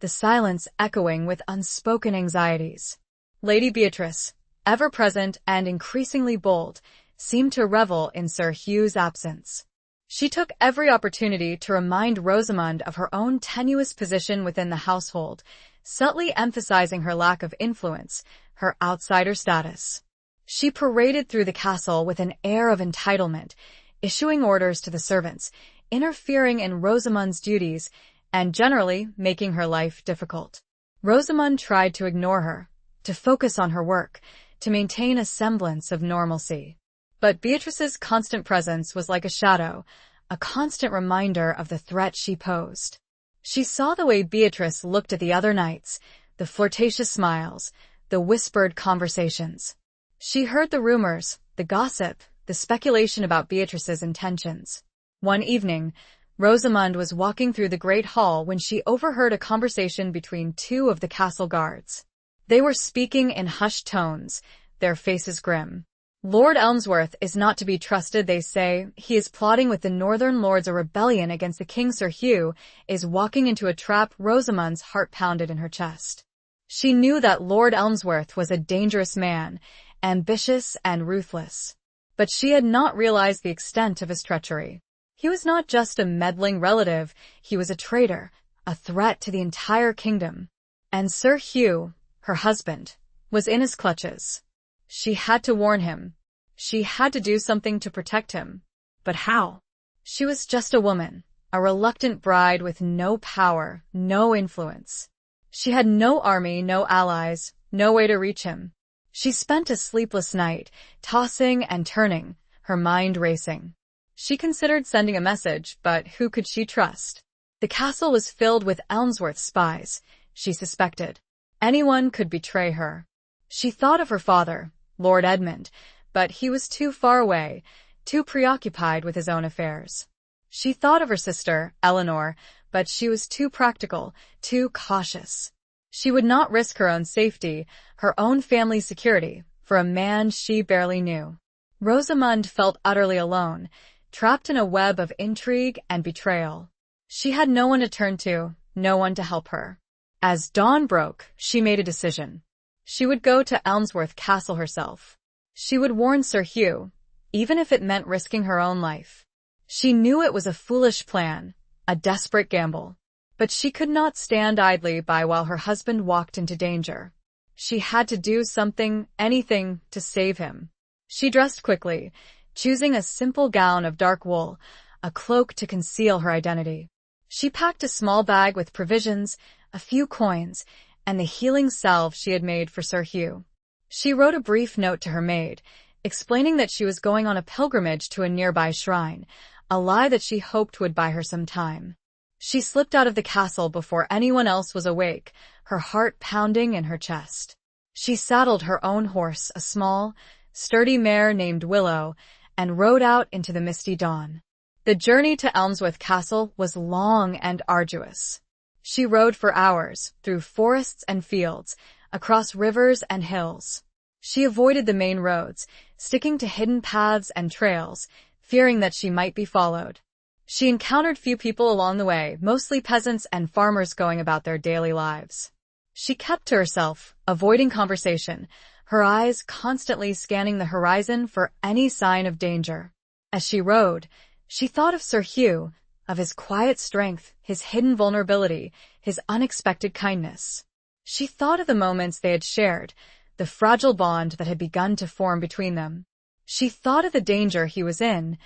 the silence echoing with unspoken anxieties. Lady Beatrice, ever present and increasingly bold, seemed to revel in Sir Hugh's absence. She took every opportunity to remind Rosamond of her own tenuous position within the household, subtly emphasizing her lack of influence, her outsider status. She paraded through the castle with an air of entitlement, issuing orders to the servants, interfering in Rosamond's duties, and generally making her life difficult. Rosamond tried to ignore her, to focus on her work, to maintain a semblance of normalcy. But Beatrice's constant presence was like a shadow, a constant reminder of the threat she posed. She saw the way Beatrice looked at the other knights, the flirtatious smiles, the whispered conversations. She heard the rumors, the gossip, the speculation about Beatrice's intentions. One evening, Rosamond was walking through the great hall when she overheard a conversation between two of the castle guards. They were speaking in hushed tones, their faces grim. Lord Elmsworth is not to be trusted, they say. He is plotting with the northern lords a rebellion against the king. Sir Hugh is walking into a trap. Rosamond's heart pounded in her chest. She knew that Lord Elmsworth was a dangerous man, ambitious and ruthless. But she had not realized the extent of his treachery. He was not just a meddling relative, he was a traitor, a threat to the entire kingdom. And Sir Hugh, her husband, was in his clutches. She had to warn him. She had to do something to protect him. But how? She was just a woman, a reluctant bride with no power, no influence. She had no army, no allies, no way to reach him. She spent a sleepless night, tossing and turning, her mind racing. She considered sending a message, but who could she trust? The castle was filled with Elmsworth spies, she suspected. Anyone could betray her. She thought of her father, Lord Edmund, but he was too far away, too preoccupied with his own affairs. She thought of her sister, Eleanor, but she was too practical, too cautious. She would not risk her own safety, her own family's security, for a man she barely knew. Rosamond felt utterly alone, trapped in a web of intrigue and betrayal. She had no one to turn to, no one to help her. As dawn broke, she made a decision. She would go to Elmsworth Castle herself. She would warn Sir Hugh, even if it meant risking her own life. She knew it was a foolish plan, a desperate gamble. But she could not stand idly by while her husband walked into danger. She had to do something, anything, to save him. She dressed quickly, choosing a simple gown of dark wool, a cloak to conceal her identity. She packed a small bag with provisions, a few coins, and the healing salve she had made for Sir Hugh. She wrote a brief note to her maid, explaining that she was going on a pilgrimage to a nearby shrine, a lie that she hoped would buy her some time. She slipped out of the castle before anyone else was awake, her heart pounding in her chest. She saddled her own horse, a small, sturdy mare named Willow, and rode out into the misty dawn. The journey to Elmsworth Castle was long and arduous. She rode for hours, through forests and fields, across rivers and hills. She avoided the main roads, sticking to hidden paths and trails, fearing that she might be followed. She encountered few people along the way, mostly peasants and farmers going about their daily lives. She kept to herself, avoiding conversation, her eyes constantly scanning the horizon for any sign of danger. As she rode, she thought of Sir Hugh, of his quiet strength, his hidden vulnerability, his unexpected kindness. She thought of the moments they had shared, the fragile bond that had begun to form between them. She thought of the danger he was in,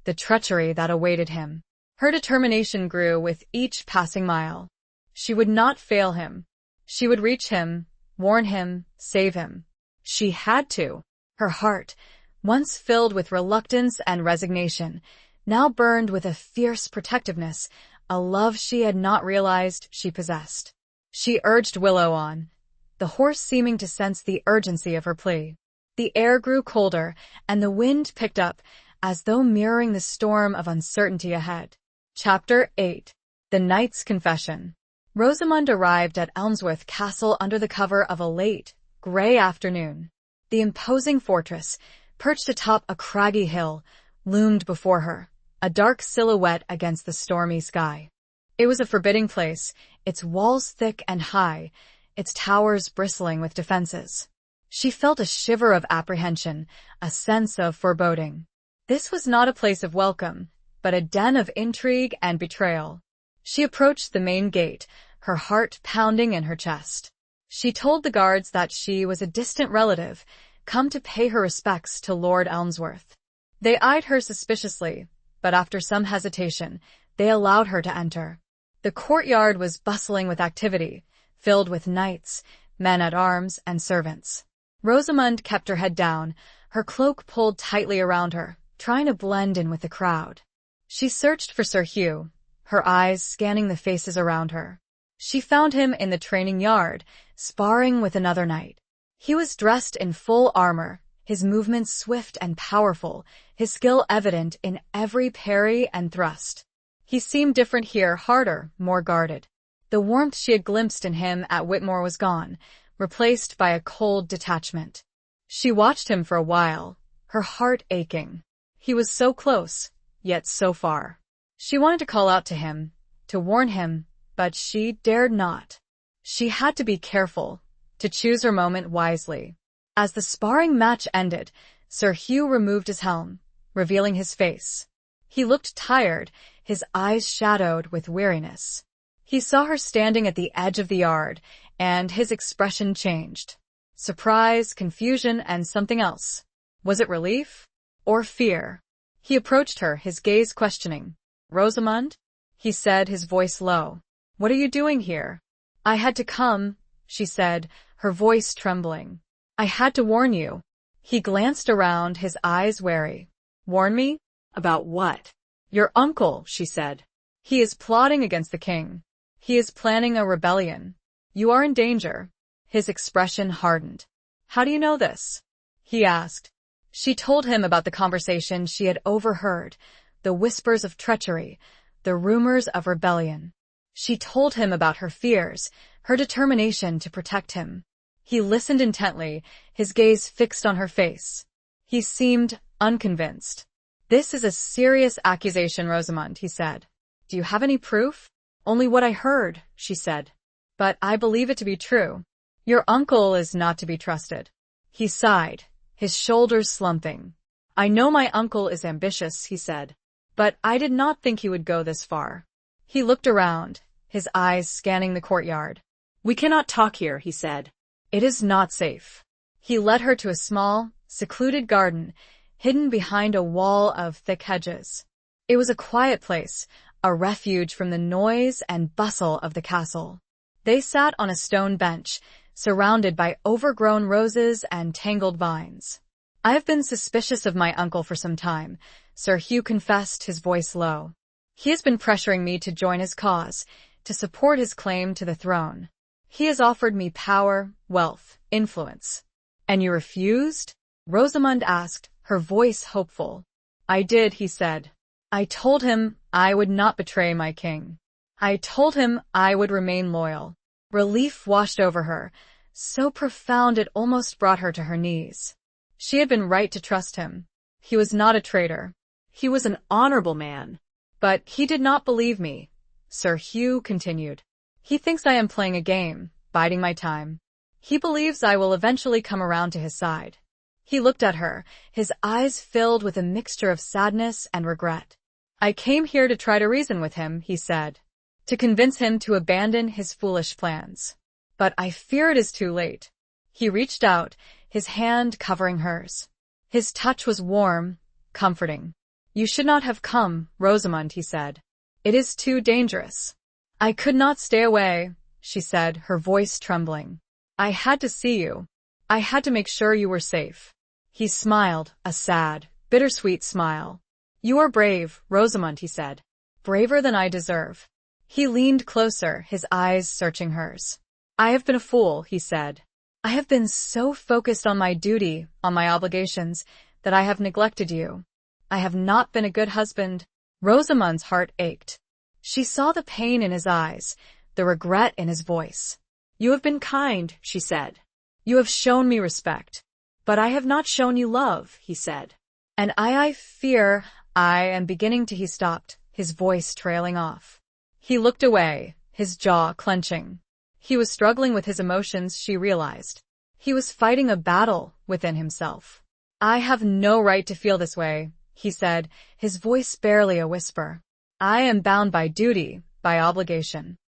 the treachery that awaited him. Her determination grew with each passing mile. She would not fail him. She would reach him, warn him, save him. She had to. Her heart, once filled with reluctance and resignation, now burned with a fierce protectiveness, a love she had not realized she possessed. She urged Willow on, the horse seeming to sense the urgency of her plea. The air grew colder, and the wind picked up, as though mirroring the storm of uncertainty ahead. Chapter 8. The Knight's Confession. Rosamond arrived at Elmsworth Castle under the cover of a late, gray afternoon. The imposing fortress, perched atop a craggy hill, loomed before her, a dark silhouette against the stormy sky. It was a forbidding place, its walls thick and high, its towers bristling with defenses. She felt a shiver of apprehension, a sense of foreboding. This was not a place of welcome, but a den of intrigue and betrayal. She approached the main gate, her heart pounding in her chest. She told the guards that she was a distant relative, come to pay her respects to Lord Elmsworth. They eyed her suspiciously, but after some hesitation, they allowed her to enter. The courtyard was bustling with activity, filled with knights, men-at-arms, and servants. Rosamund kept her head down, her cloak pulled tightly around her, trying to blend in with the crowd. She searched for Sir Hugh, her eyes scanning the faces around her. She found him in the training yard, sparring with another knight. He was dressed in full armor, his movements swift and powerful, his skill evident in every parry and thrust. He seemed different here, harder, more guarded. The warmth she had glimpsed in him at Whitmore was gone, replaced by a cold detachment. She watched him for a while, her heart aching. He was so close, yet so far. She wanted to call out to him, to warn him, but she dared not. She had to be careful, to choose her moment wisely. As the sparring match ended, Sir Hugh removed his helm, revealing his face. He looked tired, his eyes shadowed with weariness. He saw her standing at the edge of the yard, and his expression changed. Surprise, confusion, and something else. Was it relief? Or fear? He approached her, his gaze questioning. "Rosamund?" he said, his voice low. "What are you doing here?" "I had to come," she said, her voice trembling. "I had to warn you." He glanced around, his eyes wary. "Warn me? About what?" "Your uncle," she said. "He is plotting against the king. He is planning a rebellion. You are in danger." His expression hardened. "How do you know this?" he asked. She told him about the conversation she had overheard, the whispers of treachery, the rumors of rebellion. She told him about her fears, her determination to protect him. He listened intently, his gaze fixed on her face. He seemed unconvinced. "This is a serious accusation, Rosamund," he said. "Do you have any proof?" "Only what I heard," she said. "But I believe it to be true. Your uncle is not to be trusted." He sighed, his shoulders slumping. "I know my uncle is ambitious," he said. "But I did not think he would go this far." He looked around, his eyes scanning the courtyard. "We cannot talk here," he said. "It is not safe." He led her to a small, secluded garden, hidden behind a wall of thick hedges. It was a quiet place, a refuge from the noise and bustle of the castle. They sat on a stone bench, surrounded by overgrown roses and tangled vines. "I have been suspicious of my uncle for some time," Sir Hugh confessed, his voice low. "He has been pressuring me to join his cause, to support his claim to the throne. He has offered me power, wealth, influence." "And you refused?" Rosamund asked, her voice hopeful. "I did," he said. "I told him I would not betray my king. I told him I would remain loyal." Relief washed over her, so profound it almost brought her to her knees. She had been right to trust him. He was not a traitor. He was an honorable man. "But he did not believe me," Sir Hugh continued. "He thinks I am playing a game, biding my time. He believes I will eventually come around to his side." He looked at her, his eyes filled with a mixture of sadness and regret. "I came here to try to reason with him," he said, "to convince him to abandon his foolish plans. But I fear it is too late." He reached out, his hand covering hers. His touch was warm, comforting. "You should not have come, Rosamund," he said. "It is too dangerous." "I could not stay away," she said, her voice trembling. "I had to see you. I had to make sure you were safe." He smiled, a sad, bittersweet smile. "You are brave, Rosamund," he said. "Braver than I deserve." He leaned closer, his eyes searching hers. "I have been a fool," he said. "I have been so focused on my duty, on my obligations, that I have neglected you. I have not been a good husband." Rosamund's heart ached. She saw the pain in his eyes, the regret in his voice. "You have been kind," she said. "You have shown me respect." "But I have not shown you love," he said. "And I fear I am beginning to—" He stopped, his voice trailing off. He looked away, his jaw clenching. He was struggling with his emotions, she realized. He was fighting a battle within himself. "I have no right to feel this way," he said, his voice barely a whisper. "I am bound by duty, by obligation.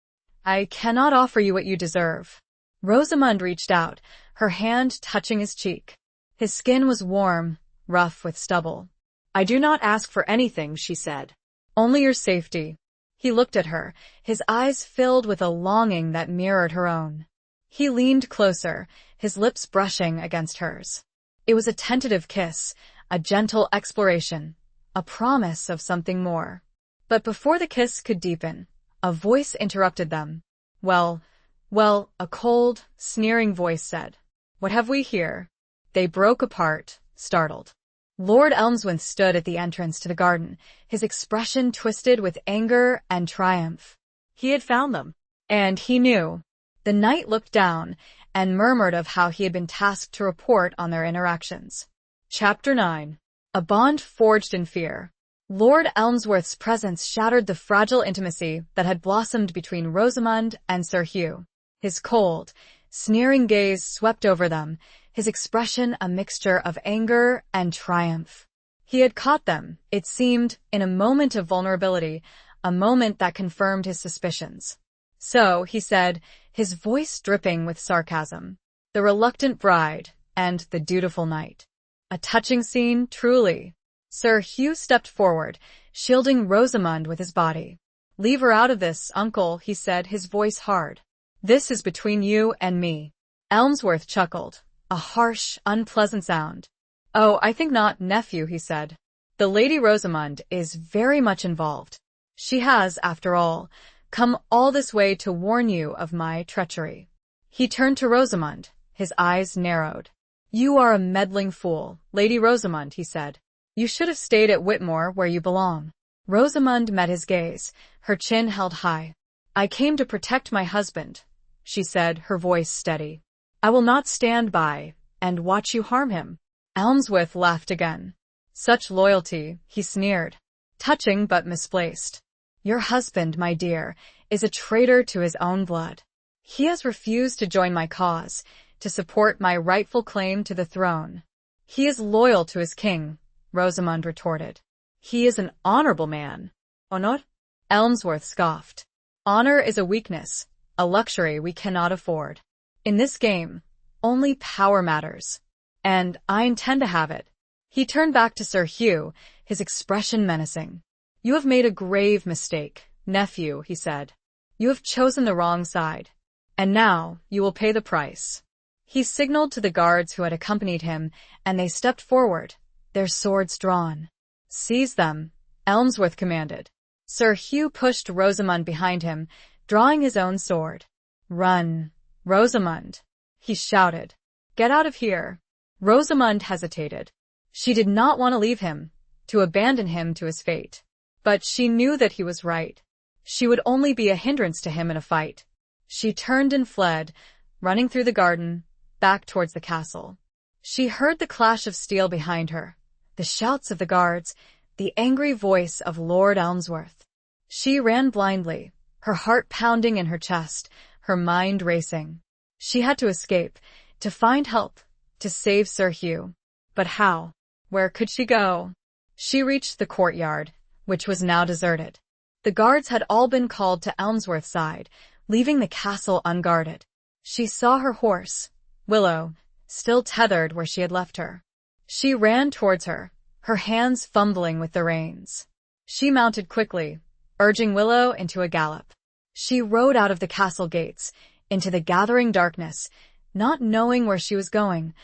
I cannot offer you what you deserve." Rosamund reached out, her hand touching his cheek. His skin was warm, rough with stubble. "I do not ask for anything," she said. "Only your safety." He looked at her, his eyes filled with a longing that mirrored her own. He leaned closer, his lips brushing against hers. It was a tentative kiss, a gentle exploration, a promise of something more. But before the kiss could deepen, a voice interrupted them. Well, a cold, sneering voice said, "What have we here?" They broke apart, startled. Lord Elmsworth stood at the entrance to the garden, his expression twisted with anger and triumph. He had found them. And he knew. The knight looked down and murmured of how he had been tasked to report on their interactions. Chapter 9. A bond forged in fear. Lord Elmsworth's presence shattered the fragile intimacy that had blossomed between Rosamund and Sir Hugh. His cold, sneering gaze swept over them, his expression a mixture of anger and triumph. He had caught them, it seemed, in a moment of vulnerability, a moment that confirmed his suspicions. "So," he said, his voice dripping with sarcasm, "the reluctant bride and the dutiful knight. A touching scene, truly." Sir Hugh stepped forward, shielding Rosamund with his body. "Leave her out of this, uncle," he said, his voice hard. "This is between you and me." Elmsworth chuckled, a harsh, unpleasant sound. "Oh, I think not, nephew," he said. "The Lady Rosamund is very much involved. She has, after all, come all this way to warn you of my treachery." He turned to Rosamund, his eyes narrowed. "You are a meddling fool, Lady Rosamund," he said. "You should have stayed at Whitmore where you belong." Rosamund met his gaze, her chin held high. "I came to protect my husband," she said, her voice steady. "I will not stand by and watch you harm him." Elmsworth laughed again. "Such loyalty," he sneered. "Touching but misplaced. Your husband, my dear, is a traitor to his own blood. He has refused to join my cause, to support my rightful claim to the throne." "He is loyal to his king," Rosamund retorted. "He is an honorable man." "Honor?" Elmsworth scoffed. "Honor is a weakness, a luxury we cannot afford. In this game, only power matters. And I intend to have it." He turned back to Sir Hugh, his expression menacing. "You have made a grave mistake, nephew," he said. "You have chosen the wrong side. And now you will pay the price." He signaled to the guards who had accompanied him, and they stepped forward, their swords drawn. "Seize them," Elmsworth commanded. Sir Hugh pushed Rosamund behind him, drawing his own sword. "Run, Rosamund," he shouted. "Get out of here." Rosamund hesitated. She did not want to leave him, to abandon him to his fate. But she knew that he was right. She would only be a hindrance to him in a fight. She turned and fled, running through the garden, back towards the castle. She heard the clash of steel behind her, the shouts of the guards, the angry voice of Lord Elmsworth. She ran blindly, her heart pounding in her chest, her mind racing. She had to escape, to find help, to save Sir Hugh. But how? Where could she go? She reached the courtyard, which was now deserted. The guards had all been called to Elmsworth's side, leaving the castle unguarded. She saw her horse, Willow, still tethered where she had left her. She ran towards her, her hands fumbling with the reins. She mounted quickly, urging Willow into a gallop. She rode out of the castle gates, into the gathering darkness, not knowing where she was going,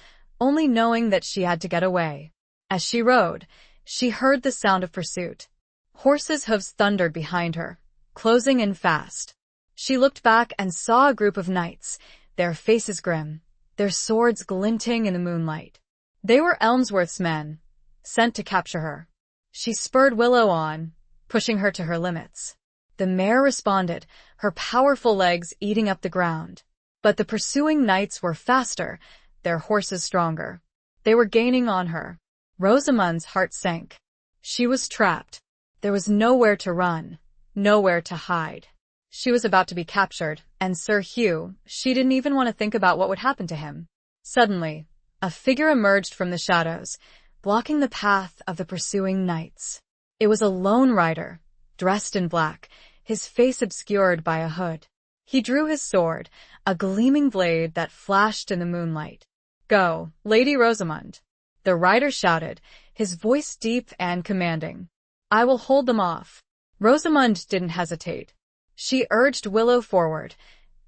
only knowing that she had to get away. As she rode, she heard the sound of pursuit. Horses' hooves thundered behind her, closing in fast. She looked back and saw a group of knights, their faces grim, their swords glinting in the moonlight. They were Elmsworth's men, sent to capture her. She spurred Willow on, pushing her to her limits. The mare responded, her powerful legs eating up the ground. But the pursuing knights were faster, their horses stronger. They were gaining on her. Rosamund's heart sank. She was trapped. There was nowhere to run, nowhere to hide. She was about to be captured, and Sir Hugh, she didn't even want to think about what would happen to him. Suddenly, a figure emerged from the shadows, blocking the path of the pursuing knights. It was a lone rider, dressed in black, his face obscured by a hood. He drew his sword, a gleaming blade that flashed in the moonlight. "Go, Lady Rosamond," the rider shouted, his voice deep and commanding. "I will hold them off." Rosamond didn't hesitate. She urged Willow forward,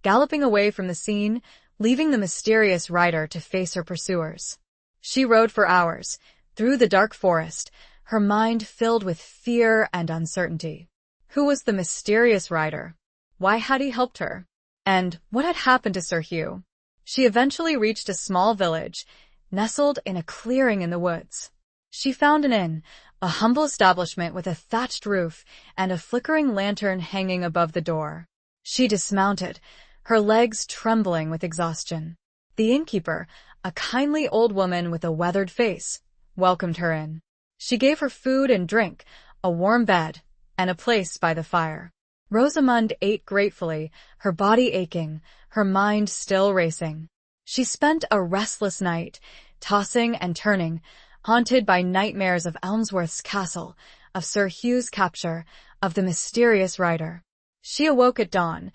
galloping away from the scene, leaving the mysterious rider to face her pursuers. She rode for hours, through the dark forest, her mind filled with fear and uncertainty. Who was the mysterious rider? Why had he helped her? And what had happened to Sir Hugh? She eventually reached a small village, nestled in a clearing in the woods. She found an inn, a humble establishment with a thatched roof and a flickering lantern hanging above the door. She dismounted, her legs trembling with exhaustion. The innkeeper, a kindly old woman with a weathered face, welcomed her in. She gave her food and drink, a warm bed, and a place by the fire. Rosamond ate gratefully, her body aching, her mind still racing. She spent a restless night, tossing and turning, haunted by nightmares of Elmsworth's castle, of Sir Hugh's capture, of the mysterious rider. She awoke at dawn,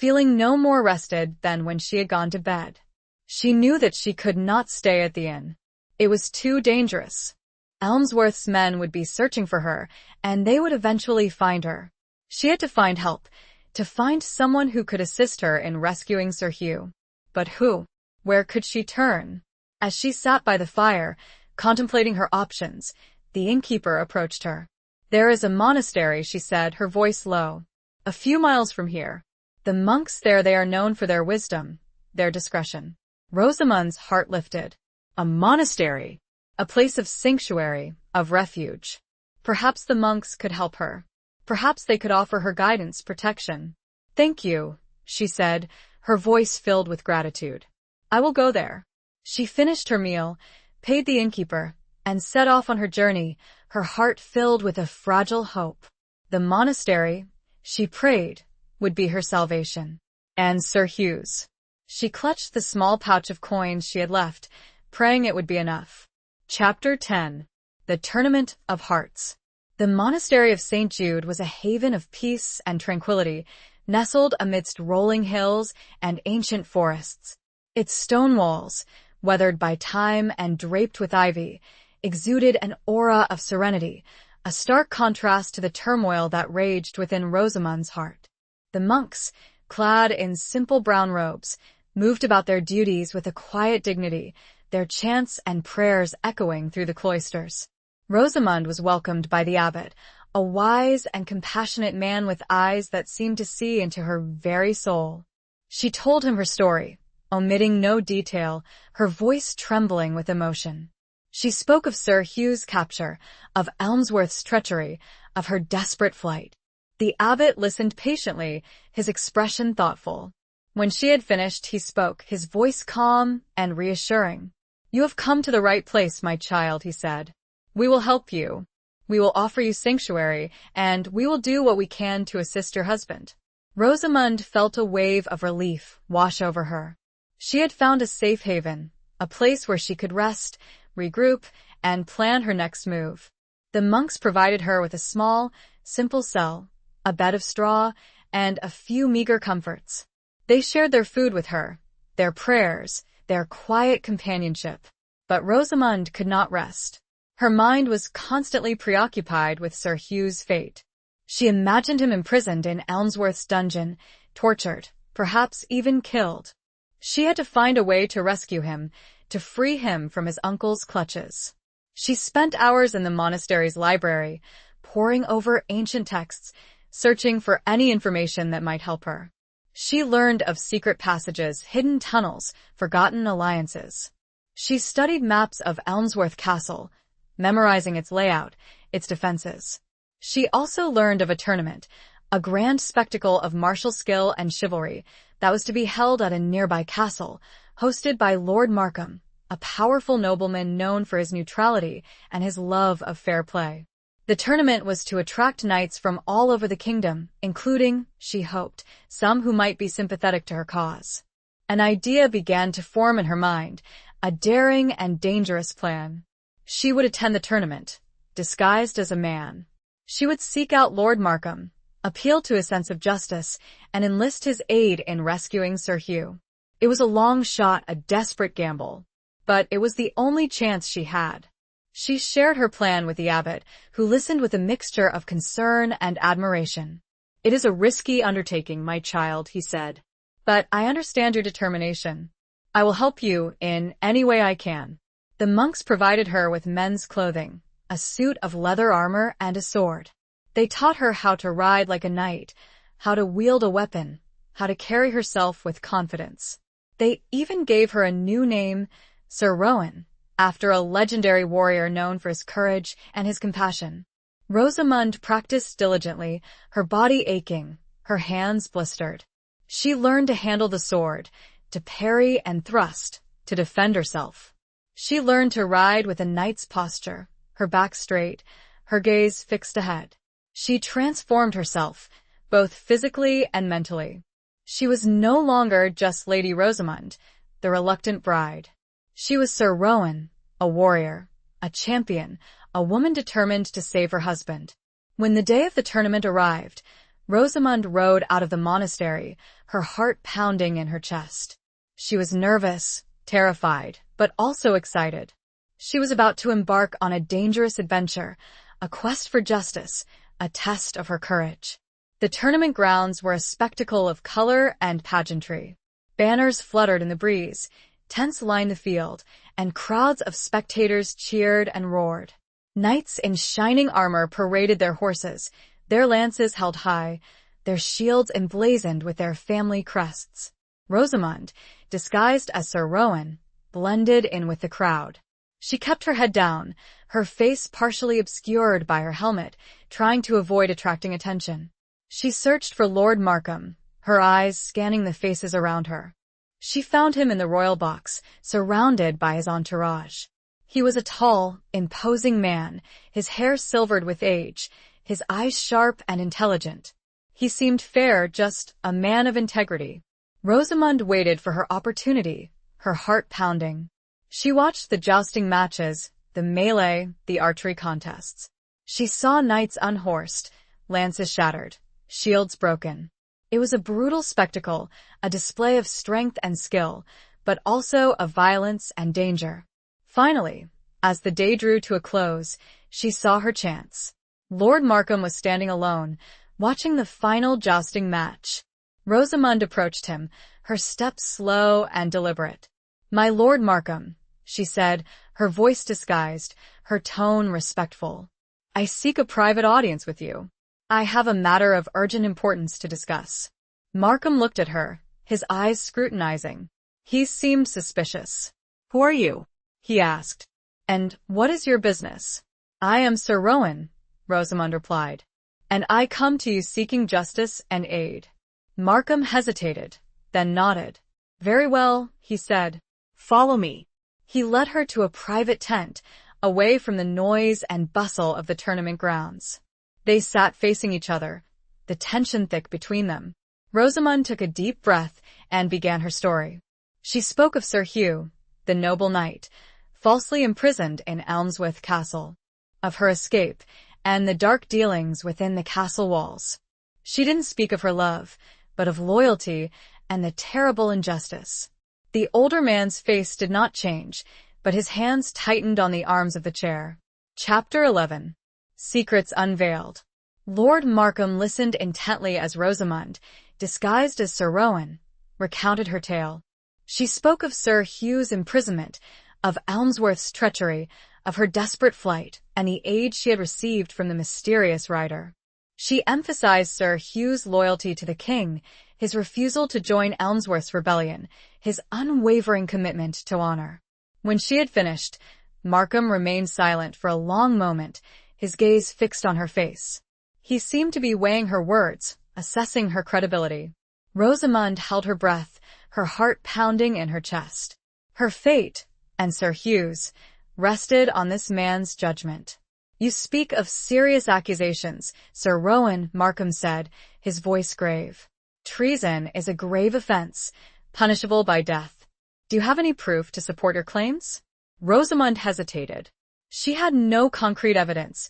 feeling no more rested than when she had gone to bed. She knew that she could not stay at the inn. It was too dangerous. Elmsworth's men would be searching for her, and they would eventually find her. She had to find help, to find someone who could assist her in rescuing Sir Hugh. But who? Where could she turn? As she sat by the fire, contemplating her options, the innkeeper approached her. "There is a monastery," she said, her voice low. "A few miles from here. The monks there, they are known for their wisdom, their discretion." Rosamond's heart lifted. A monastery, a place of sanctuary, of refuge. Perhaps the monks could help her. Perhaps they could offer her guidance, protection. "Thank you," she said, her voice filled with gratitude. "I will go there." She finished her meal, paid the innkeeper, and set off on her journey, her heart filled with a fragile hope. The monastery, she prayed, would be her salvation. And Sir Hugh's. She clutched the small pouch of coins she had left, praying it would be enough. Chapter 10. The Tournament of Hearts. The monastery of St. Jude was a haven of peace and tranquility, nestled amidst rolling hills and ancient forests. Its stone walls, weathered by time and draped with ivy, exuded an aura of serenity, a stark contrast to the turmoil that raged within Rosamond's heart. The monks, clad in simple brown robes, moved about their duties with a quiet dignity, their chants and prayers echoing through the cloisters. Rosamond was welcomed by the abbot, a wise and compassionate man with eyes that seemed to see into her very soul. She told him her story, omitting no detail, her voice trembling with emotion. She spoke of Sir Hugh's capture, of Elmsworth's treachery, of her desperate flight. The abbot listened patiently, his expression thoughtful. When she had finished, he spoke, his voice calm and reassuring. "You have come to the right place, my child," he said. "We will help you. We will offer you sanctuary, and we will do what we can to assist your husband." Rosamond felt a wave of relief wash over her. She had found a safe haven, a place where she could rest, regroup, and plan her next move. The monks provided her with a small, simple cell, a bed of straw, and a few meager comforts. They shared their food with her, their prayers, their quiet companionship. But Rosamond could not rest. Her mind was constantly preoccupied with Sir Hugh's fate. She imagined him imprisoned in Elmsworth's dungeon, tortured, perhaps even killed. She had to find a way to rescue him, to free him from his uncle's clutches. She spent hours in the monastery's library, poring over ancient texts, searching for any information that might help her. She learned of secret passages, hidden tunnels, forgotten alliances. She studied maps of Elmsworth Castle, memorizing its layout, its defenses. She also learned of a tournament, a grand spectacle of martial skill and chivalry that was to be held at a nearby castle, hosted by Lord Markham, a powerful nobleman known for his neutrality and his love of fair play. The tournament was to attract knights from all over the kingdom, including, she hoped, some who might be sympathetic to her cause. An idea began to form in her mind, a daring and dangerous plan. She would attend the tournament, disguised as a man. She would seek out Lord Markham, appeal to his sense of justice, and enlist his aid in rescuing Sir Hugh. It was a long shot, a desperate gamble, but it was the only chance she had. She shared her plan with the abbot, who listened with a mixture of concern and admiration. "It is a risky undertaking, my child," he said, "but I understand your determination. I will help you in any way I can." The monks provided her with men's clothing, a suit of leather armor and a sword. They taught her how to ride like a knight, how to wield a weapon, how to carry herself with confidence. They even gave her a new name, Sir Rowan, after a legendary warrior known for his courage and his compassion. Rosamund practiced diligently, her body aching, her hands blistered. She learned to handle the sword, to parry and thrust, to defend herself. She learned to ride with a knight's posture, her back straight, her gaze fixed ahead. She transformed herself, both physically and mentally. She was no longer just Lady Rosamund, the reluctant bride. She was Sir Rowan, a warrior, a champion, a woman determined to save her husband. When the day of the tournament arrived, Rosamund rode out of the monastery, her heart pounding in her chest. She was nervous, terrified, but also excited. She was about to embark on a dangerous adventure, a quest for justice, a test of her courage. The tournament grounds were a spectacle of color and pageantry. Banners fluttered in the breeze, tents lined the field, and crowds of spectators cheered and roared. Knights in shining armor paraded their horses, their lances held high, their shields emblazoned with their family crests. Rosamund, disguised as Sir Rowan, blended in with the crowd. She kept her head down, her face partially obscured by her helmet, trying to avoid attracting attention. She searched for Lord Markham, her eyes scanning the faces around her. She found him in the royal box, surrounded by his entourage. He was a tall, imposing man, his hair silvered with age, his eyes sharp and intelligent. He seemed fair, just a man of integrity. Rosamund waited for her opportunity, her heart pounding. She watched the jousting matches, the melee, the archery contests. She saw knights unhorsed, lances shattered, shields broken. It was a brutal spectacle, a display of strength and skill, but also of violence and danger. Finally, as the day drew to a close, she saw her chance. Lord Markham was standing alone, watching the final jousting match. Rosamund approached him, her steps slow and deliberate. "My Lord Markham," she said, her voice disguised, her tone respectful. "I seek a private audience with you. I have a matter of urgent importance to discuss." Markham looked at her, his eyes scrutinizing. He seemed suspicious. "Who are you?" he asked. "And what is your business?" "I am Sir Rowan," Rosamund replied, "and I come to you seeking justice and aid." Markham hesitated, then nodded. "Very well," he said. "Follow me." He led her to a private tent, away from the noise and bustle of the tournament grounds. They sat facing each other, the tension thick between them. Rosamund took a deep breath and began her story. She spoke of Sir Hugh, the noble knight, falsely imprisoned in Elmsworth Castle, of her escape, and the dark dealings within the castle walls. She didn't speak of her love, but of loyalty and the terrible injustice. The older man's face did not change, but his hands tightened on the arms of the chair. Chapter 11. Secrets Unveiled. Lord Markham listened intently as Rosamund, disguised as Sir Rowan, recounted her tale. She spoke of Sir Hugh's imprisonment, of Elmsworth's treachery, of her desperate flight, and the aid she had received from the mysterious rider. She emphasized Sir Hugh's loyalty to the king, his refusal to join Elmsworth's rebellion, his unwavering commitment to honor. When she had finished, Markham remained silent for a long moment, his gaze fixed on her face. He seemed to be weighing her words, assessing her credibility. Rosamund held her breath, her heart pounding in her chest. Her fate, and Sir Hugh's, rested on this man's judgment. "You speak of serious accusations, Sir Rowan," Markham said, his voice grave. "Treason is a grave offense, punishable by death. Do you have any proof to support your claims? Rosamund hesitated. She had no concrete evidence,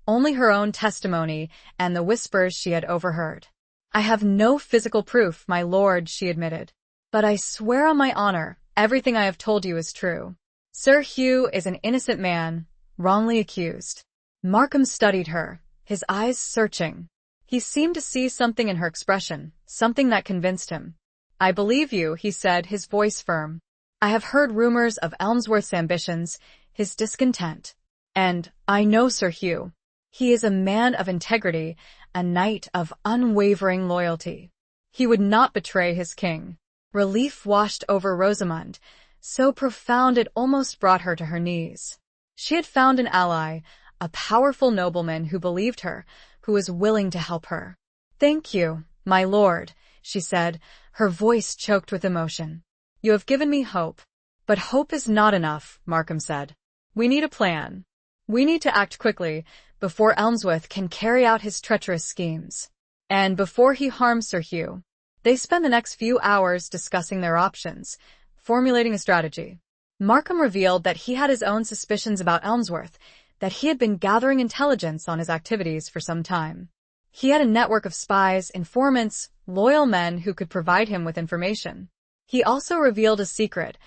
only her own testimony and the whispers she had overheard. I have no physical proof, my lord, she admitted. But I swear on my honor, everything I have told you is true. Sir Hugh is an innocent man, wrongly accused. Markham studied her, his eyes searching. He seemed to see something in her expression, something that convinced him. I believe you, he said, his voice firm. I have heard rumors of Elmsworth's ambitions, his discontent. And I know Sir Hugh. He is a man of integrity, a knight of unwavering loyalty. He would not betray his king. Relief washed over Rosamund, so profound it almost brought her to her knees. She had found an ally, a powerful nobleman who believed her, who was willing to help her. Thank you, my lord, she said, her voice choked with emotion. You have given me hope. But hope is not enough, Markham said. We need a plan. We need to act quickly, before Elmsworth can carry out his treacherous schemes. And before he harms Sir Hugh. They spent the next few hours discussing their options, formulating a strategy. Markham revealed that he had his own suspicions about Elmsworth, that he had been gathering intelligence on his activities for some time. He had a network of spies, informants, loyal men who could provide him with information. He also revealed a secret,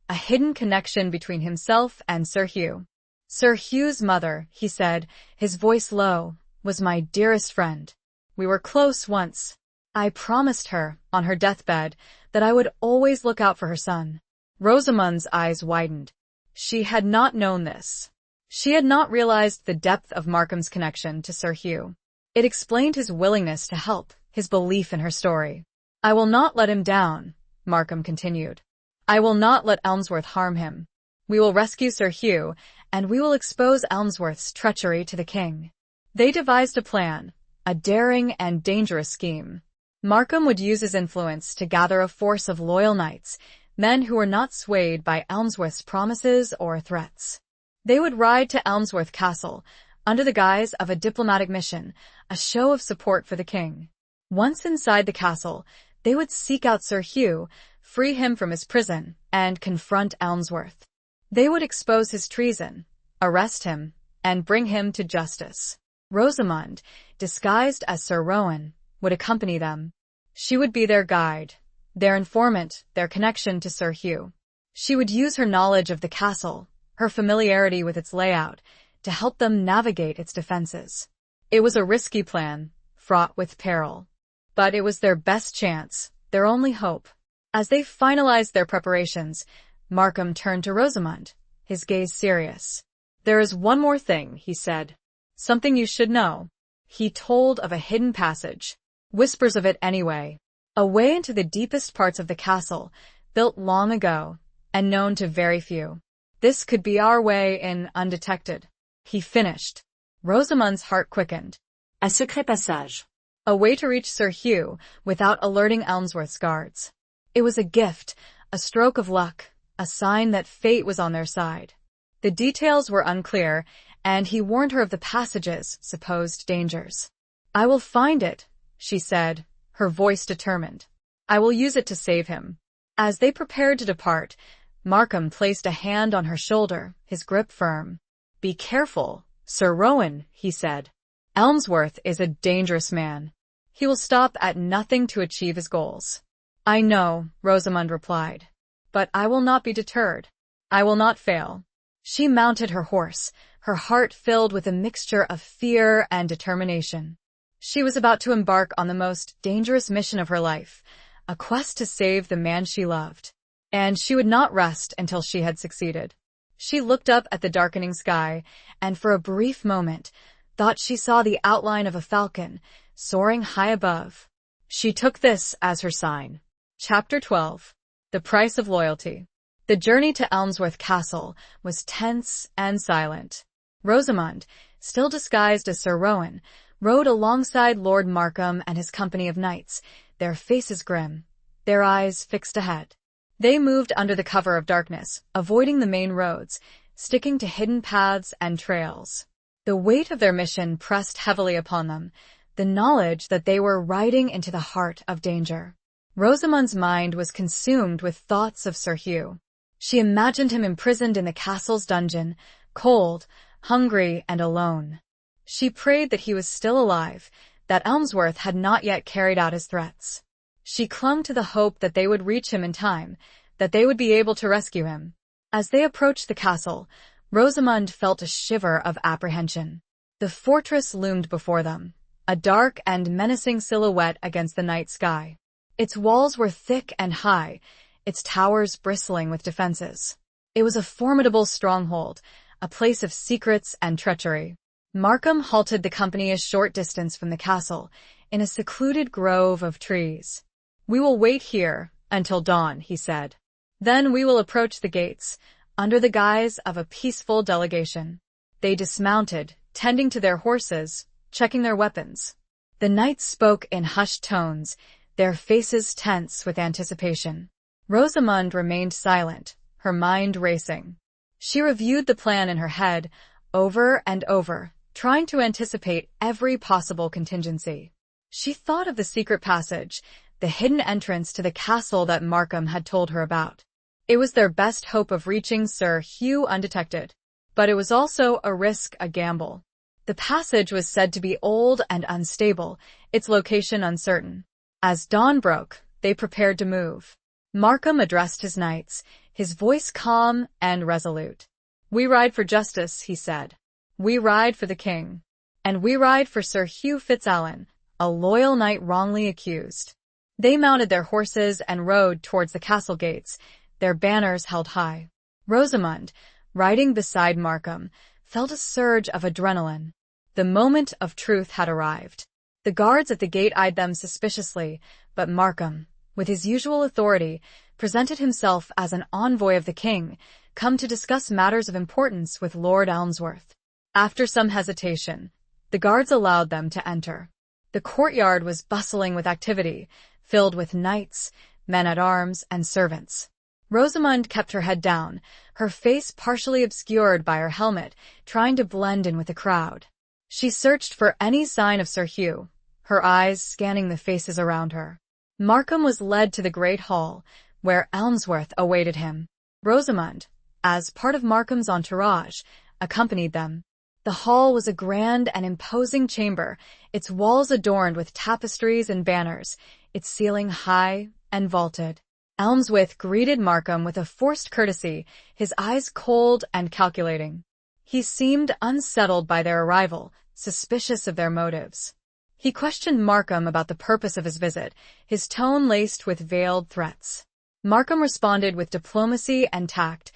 a hidden connection between himself and Sir Hugh. Sir Hugh's mother, he said, his voice low, was my dearest friend. We were close once. I promised her, on her deathbed, that I would always look out for her son. Rosamund's eyes widened. She had not known this. She had not realized the depth of Markham's connection to Sir Hugh. It explained his willingness to help, his belief in her story. I will not let him down, Markham continued. I will not let Elmsworth harm him. We will rescue Sir Hugh, and we will expose Elmsworth's treachery to the king. They devised a plan, a daring and dangerous scheme. Markham would use his influence to gather a force of loyal knights, men who were not swayed by Elmsworth's promises or threats. They would ride to Elmsworth Castle, under the guise of a diplomatic mission, a show of support for the king. Once inside the castle, they would seek out Sir Hugh, free him from his prison, and confront Elmsworth. They would expose his treason, arrest him, and bring him to justice. Rosamund, disguised as Sir Rowan, would accompany them. She would be their guide, their informant, their connection to Sir Hugh. She would use her knowledge of the castle, her familiarity with its layout, to help them navigate its defenses. It was a risky plan, fraught with peril. But it was their best chance, their only hope. As they finalized their preparations, Markham turned to Rosamund, his gaze serious. There is one more thing, he said. Something you should know. He told of a hidden passage. Whispers of it anyway. A way into the deepest parts of the castle, built long ago, and known to very few. This could be our way in undetected. He finished. Rosamund's heart quickened. Un secret passage. A way to reach Sir Hugh without alerting Elmsworth's guards. It was a gift, a stroke of luck, a sign that fate was on their side. The details were unclear, and he warned her of the passage's supposed dangers. I will find it, she said, her voice determined. I will use it to save him. As they prepared to depart, Markham placed a hand on her shoulder, his grip firm. Be careful, Sir Rowan, he said. Elmsworth is a dangerous man. He will stop at nothing to achieve his goals. I know, Rosamund replied. But I will not be deterred. I will not fail. She mounted her horse, her heart filled with a mixture of fear and determination. She was about to embark on the most dangerous mission of her life, a quest to save the man she loved. And she would not rest until she had succeeded. She looked up at the darkening sky, and for a brief moment, thought she saw the outline of a falcon, soaring high above. She took this as her sign. Chapter 12. The Price of Loyalty. The journey to Elmsworth Castle was tense and silent. Rosamund, still disguised as Sir Rowan, rode alongside Lord Markham and his company of knights, their faces grim, their eyes fixed ahead. They moved under the cover of darkness, avoiding the main roads, sticking to hidden paths and trails. The weight of their mission pressed heavily upon them, the knowledge that they were riding into the heart of danger. Rosamund's mind was consumed with thoughts of Sir Hugh. She imagined him imprisoned in the castle's dungeon, cold, hungry, and alone. She prayed that he was still alive, that Elmsworth had not yet carried out his threats. She clung to the hope that they would reach him in time, that they would be able to rescue him. As they approached the castle, Rosamund felt a shiver of apprehension. The fortress loomed before them, a dark and menacing silhouette against the night sky. Its walls were thick and high, its towers bristling with defenses. It was a formidable stronghold, a place of secrets and treachery. Markham halted the company a short distance from the castle, in a secluded grove of trees. "We will wait here until dawn," he said. "Then we will approach the gates, under the guise of a peaceful delegation." They dismounted, tending to their horses, checking their weapons. The knights spoke in hushed tones, their faces tense with anticipation. Rosamund remained silent, her mind racing. She reviewed the plan in her head, over and over, trying to anticipate every possible contingency. She thought of the secret passage, the hidden entrance to the castle that Markham had told her about. It was their best hope of reaching Sir Hugh undetected. But it was also a risk, a gamble. The passage was said to be old and unstable, its location uncertain. As dawn broke, they prepared to move. Markham addressed his knights, his voice calm and resolute. "We ride for justice," he said. "We ride for the king. And we ride for Sir Hugh Fitzalan, a loyal knight wrongly accused." They mounted their horses and rode towards the castle gates, their banners held high. Rosamund, riding beside Markham, felt a surge of adrenaline. The moment of truth had arrived. The guards at the gate eyed them suspiciously, but Markham, with his usual authority, presented himself as an envoy of the king, come to discuss matters of importance with Lord Elmsworth. After some hesitation, the guards allowed them to enter. The courtyard was bustling with activity, filled with knights, men-at-arms, and servants. Rosamund kept her head down, her face partially obscured by her helmet, trying to blend in with the crowd. She searched for any sign of Sir Hugh, her eyes scanning the faces around her. Markham was led to the great hall, where Elmsworth awaited him. Rosamund, as part of Markham's entourage, accompanied them. The hall was a grand and imposing chamber, its walls adorned with tapestries and banners, its ceiling high and vaulted. Elmsworth greeted Markham with a forced courtesy, his eyes cold and calculating. He seemed unsettled by their arrival, suspicious of their motives. He questioned Markham about the purpose of his visit, his tone laced with veiled threats. Markham responded with diplomacy and tact,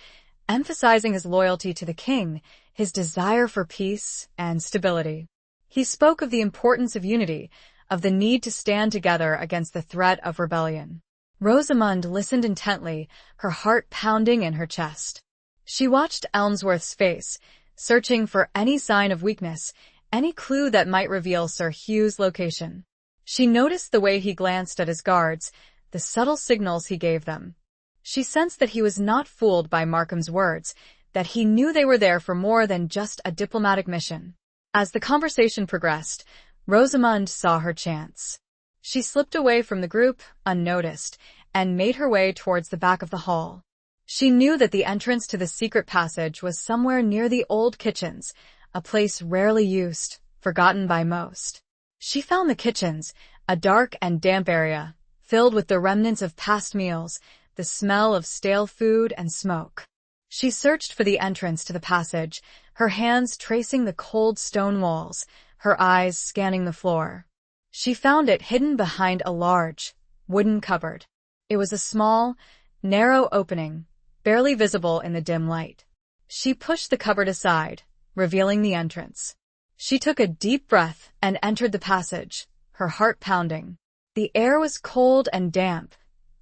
emphasizing his loyalty to the king, his desire for peace and stability. He spoke of the importance of unity, of the need to stand together against the threat of rebellion. Rosamund listened intently, her heart pounding in her chest. She watched Elmsworth's face, searching for any sign of weakness, any clue that might reveal Sir Hugh's location. She noticed the way he glanced at his guards, the subtle signals he gave them. She sensed that he was not fooled by Markham's words, that he knew they were there for more than just a diplomatic mission. As the conversation progressed, Rosamund saw her chance. She slipped away from the group, unnoticed, and made her way towards the back of the hall. She knew that the entrance to the secret passage was somewhere near the old kitchens, a place rarely used, forgotten by most. She found the kitchens, a dark and damp area, filled with the remnants of past meals, the smell of stale food and smoke. She searched for the entrance to the passage, her hands tracing the cold stone walls, her eyes scanning the floor. She found it hidden behind a large, wooden cupboard. It was a small, narrow opening, barely visible in the dim light. She pushed the cupboard aside, revealing the entrance. She took a deep breath and entered the passage, her heart pounding. The air was cold and damp,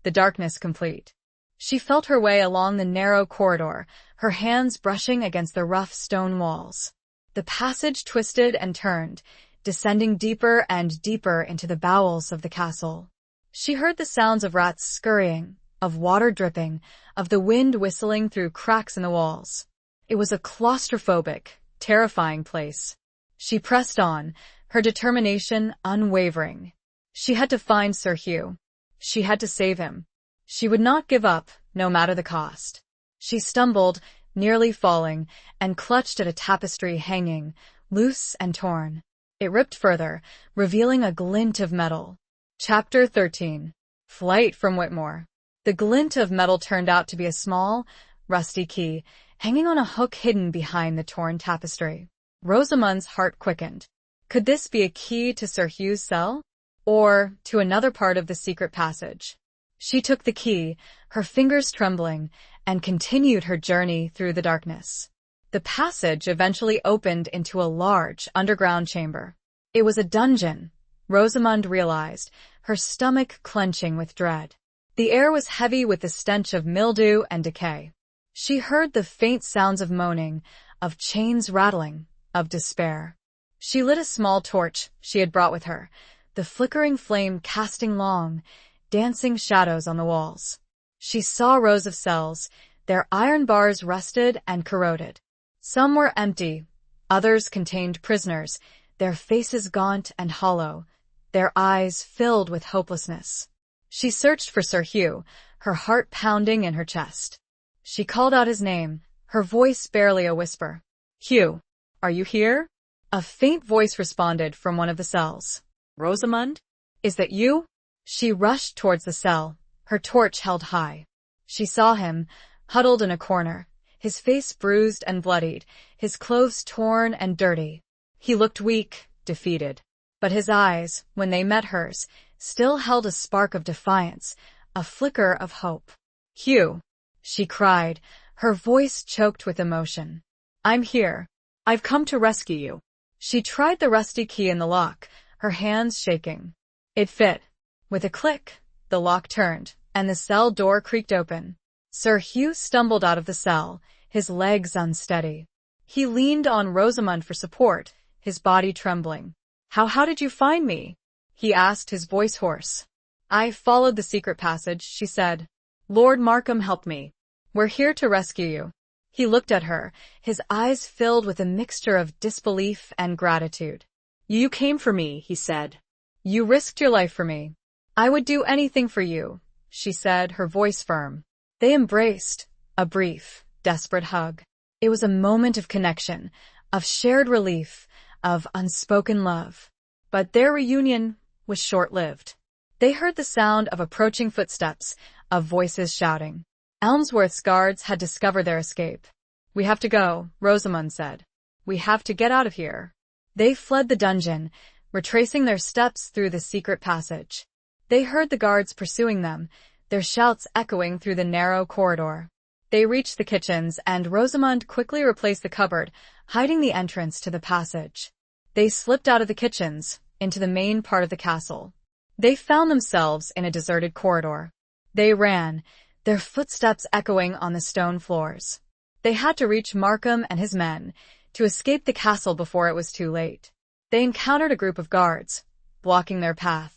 the darkness complete. She felt her way along the narrow corridor, her hands brushing against the rough stone walls. The passage twisted and turned, descending deeper and deeper into the bowels of the castle. She heard the sounds of rats scurrying, of water dripping, of the wind whistling through cracks in the walls. It was a claustrophobic, terrifying place. She pressed on, her determination unwavering. She had to find Sir Hugh. She had to save him. She would not give up, no matter the cost. She stumbled, nearly falling, and clutched at a tapestry hanging, loose and torn. It ripped further, revealing a glint of metal. Chapter 13. Flight from Whitmore. The glint of metal turned out to be a small, rusty key, hanging on a hook hidden behind the torn tapestry. Rosamund's heart quickened. Could this be a key to Sir Hugh's cell? Or to another part of the secret passage? She took the key, her fingers trembling, and continued her journey through the darkness. The passage eventually opened into a large underground chamber. It was a dungeon, Rosamund realized, her stomach clenching with dread. The air was heavy with the stench of mildew and decay. She heard the faint sounds of moaning, of chains rattling, of despair. She lit a small torch she had brought with her, the flickering flame casting long, dancing shadows on the walls. She saw rows of cells, their iron bars rusted and corroded. Some were empty, others contained prisoners, their faces gaunt and hollow, their eyes filled with hopelessness. She searched for Sir Hugh, her heart pounding in her chest. She called out his name, her voice barely a whisper. "Hugh, are you here?" A faint voice responded from one of the cells. "Rosamund? Is that you?" She rushed towards the cell, her torch held high. She saw him, huddled in a corner, his face bruised and bloodied, his clothes torn and dirty. He looked weak, defeated. But his eyes, when they met hers, still held a spark of defiance, a flicker of hope. "Hugh," she cried, her voice choked with emotion. "I'm here. I've come to rescue you." She tried the rusty key in the lock, her hands shaking. It fit. With a click, the lock turned, and the cell door creaked open. Sir Hugh stumbled out of the cell, his legs unsteady. He leaned on Rosamund for support, his body trembling. How did you find me?" he asked, his voice hoarse. "I followed the secret passage," she said. "Lord Markham helped me. We're here to rescue you." He looked at her, his eyes filled with a mixture of disbelief and gratitude. "You came for me," he said. "You risked your life for me." "I would do anything for you," she said, her voice firm. They embraced, a brief, desperate hug. It was a moment of connection, of shared relief, of unspoken love. But their reunion was short-lived. They heard the sound of approaching footsteps, of voices shouting. Elmsworth's guards had discovered their escape. "We have to go," Rosamund said. "We have to get out of here." They fled the dungeon, retracing their steps through the secret passage. They heard the guards pursuing them, their shouts echoing through the narrow corridor. They reached the kitchens, and Rosamund quickly replaced the cupboard, hiding the entrance to the passage. They slipped out of the kitchens, into the main part of the castle. They found themselves in a deserted corridor. They ran, their footsteps echoing on the stone floors. They had to reach Markham and his men, to escape the castle before it was too late. They encountered a group of guards, blocking their path.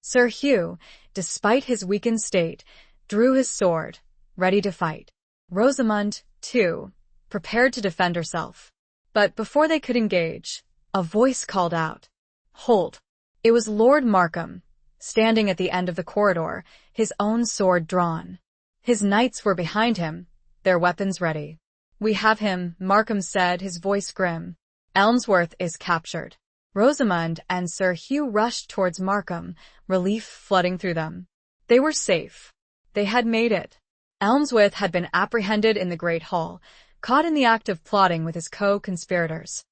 Sir Hugh, despite his weakened state, drew his sword, ready to fight. Rosamund, too, prepared to defend herself. But before they could engage, a voice called out, "Hold!" It was Lord Markham, standing at the end of the corridor, his own sword drawn. His knights were behind him, their weapons ready. "We have him," Markham said, his voice grim. "Elmsworth is captured." Rosamund and Sir Hugh rushed towards Markham, relief flooding through them. They were safe. They had made it. Elmsworth had been apprehended in the Great Hall, caught in the act of plotting with his co-conspirators.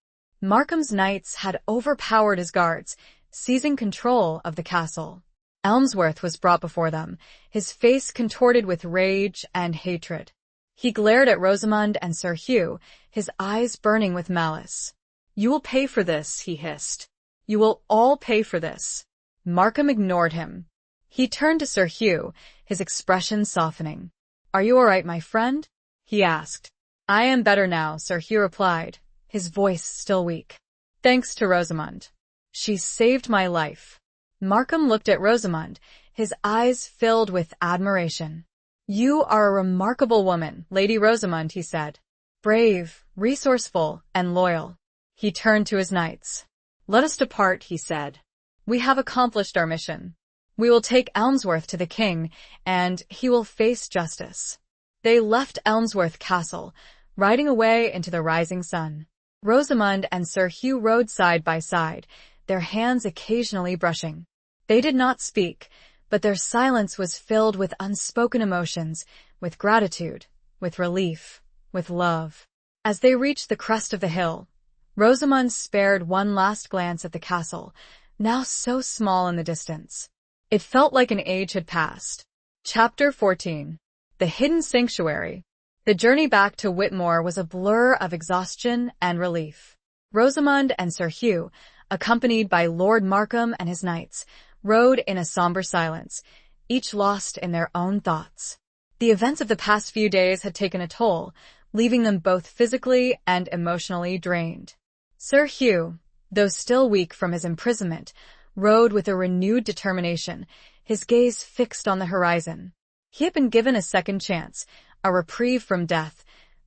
Markham's knights had overpowered his guards, seizing control of the castle. Elmsworth was brought before them, his face contorted with rage and hatred. He glared at Rosamund and Sir Hugh, his eyes burning with malice. "You will pay for this," he hissed. "You will all pay for this." Markham ignored him. He turned to Sir Hugh, his expression softening. "Are you all right, my friend?" he asked. "I am better now," Sir Hugh replied, his voice still weak. "Thanks to Rosamund. She saved my life." Markham looked at Rosamund, his eyes filled with admiration. "You are a remarkable woman, Lady Rosamund," he said. "Brave, resourceful, and loyal." He turned to his knights. "Let us depart," he said. "We have accomplished our mission. We will take Elmsworth to the king, and he will face justice." They left Elmsworth Castle, riding away into the rising sun. Rosamund and Sir Hugh rode side by side, their hands occasionally brushing. They did not speak, but their silence was filled with unspoken emotions, with gratitude, with relief, with love. As they reached the crest of the hill, Rosamund spared one last glance at the castle, now so small in the distance. It felt like an age had passed. Chapter 14. The Hidden Sanctuary. The journey back to Whitmore was a blur of exhaustion and relief. Rosamund and Sir Hugh, accompanied by Lord Markham and his knights, rode in a somber silence, each lost in their own thoughts. The events of the past few days had taken a toll, leaving them both physically and emotionally drained. Sir Hugh, though still weak from his imprisonment, rode with a renewed determination, his gaze fixed on the horizon. He had been given a second chance, a reprieve from death,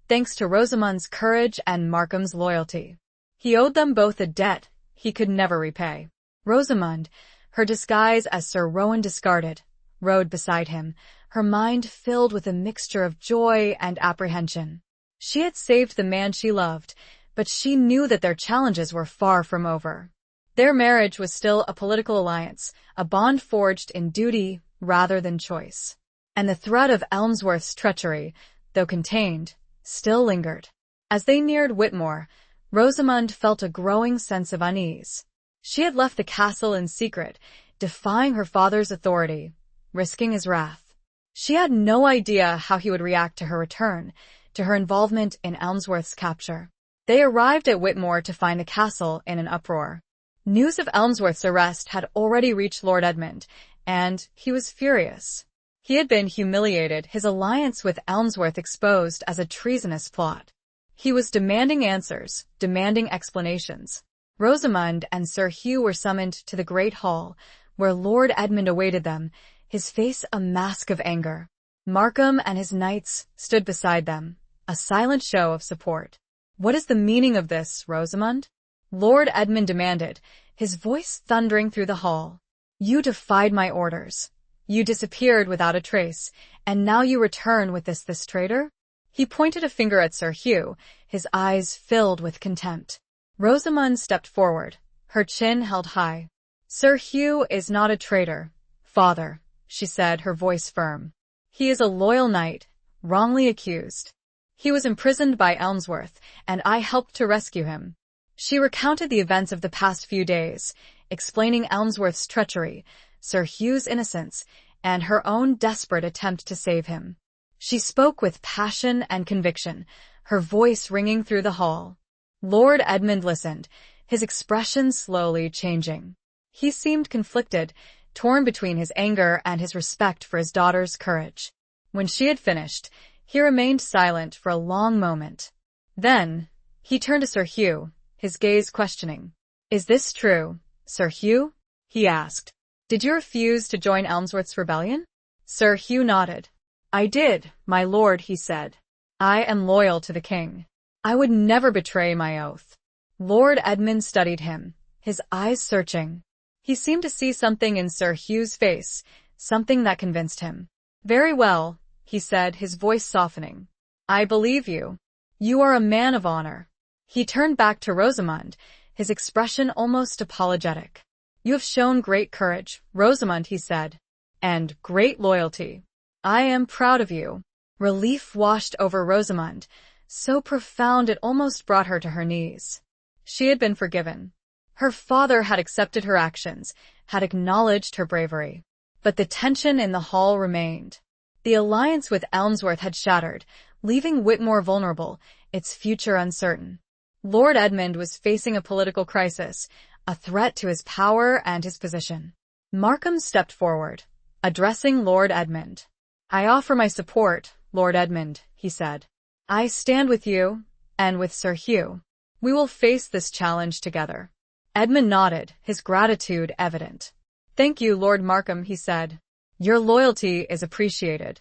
thanks to Rosamund's courage and Markham's loyalty. He owed them both a debt he could never repay. Rosamund, her disguise as Sir Rowan discarded, rode beside him, her mind filled with a mixture of joy and apprehension. She had saved the man she loved, but she knew that their challenges were far from over. Their marriage was still a political alliance, a bond forged in duty rather than choice. And the threat of Elmsworth's treachery, though contained, still lingered. As they neared Whitmore, Rosamund felt a growing sense of unease. She had left the castle in secret, defying her father's authority, risking his wrath. She had no idea how he would react to her return, to her involvement in Elmsworth's capture. They arrived at Whitmore to find the castle in an uproar. News of Elmsworth's arrest had already reached Lord Edmund, and he was furious. He had been humiliated, his alliance with Elmsworth exposed as a treasonous plot. He was demanding answers, demanding explanations. Rosamund and Sir Hugh were summoned to the great hall, where Lord Edmund awaited them, his face a mask of anger. Markham and his knights stood beside them, a silent show of support. "What is the meaning of this, Rosamund?" Lord Edmund demanded, his voice thundering through the hall. "You defied my orders. You disappeared without a trace, and now you return with this traitor?" He pointed a finger at Sir Hugh, his eyes filled with contempt. Rosamund stepped forward, her chin held high. "Sir Hugh is not a traitor, father," she said, her voice firm. "He is a loyal knight, wrongly accused. He was imprisoned by Elmsworth, and I helped to rescue him." She recounted the events of the past few days, explaining Elmsworth's treachery, Sir Hugh's innocence, and her own desperate attempt to save him. She spoke with passion and conviction, her voice ringing through the hall. Lord Edmund listened, his expression slowly changing. He seemed conflicted, torn between his anger and his respect for his daughter's courage. When she had finished, he remained silent for a long moment. Then, he turned to Sir Hugh, his gaze questioning. "Is this true, Sir Hugh?" he asked. "Did you refuse to join Elmsworth's rebellion?" Sir Hugh nodded. "I did, my lord," he said. "I am loyal to the king. I would never betray my oath." Lord Edmund studied him, his eyes searching. He seemed to see something in Sir Hugh's face, something that convinced him. "Very well," he said, his voice softening. "I believe you. You are a man of honor." He turned back to Rosamund, his expression almost apologetic. "You have shown great courage, Rosamund," he said, "and great loyalty. I am proud of you." Relief washed over Rosamund, so profound it almost brought her to her knees. She had been forgiven. Her father had accepted her actions, had acknowledged her bravery. But the tension in the hall remained. The alliance with Elmsworth had shattered, leaving Whitmore vulnerable, its future uncertain. Lord Edmund was facing a political crisis, a threat to his power and his position. Markham stepped forward, addressing Lord Edmund. "I offer my support, Lord Edmund," he said. "I stand with you, and with Sir Hugh. We will face this challenge together." Edmund nodded, his gratitude evident. "Thank you, Lord Markham," he said. "Your loyalty is appreciated."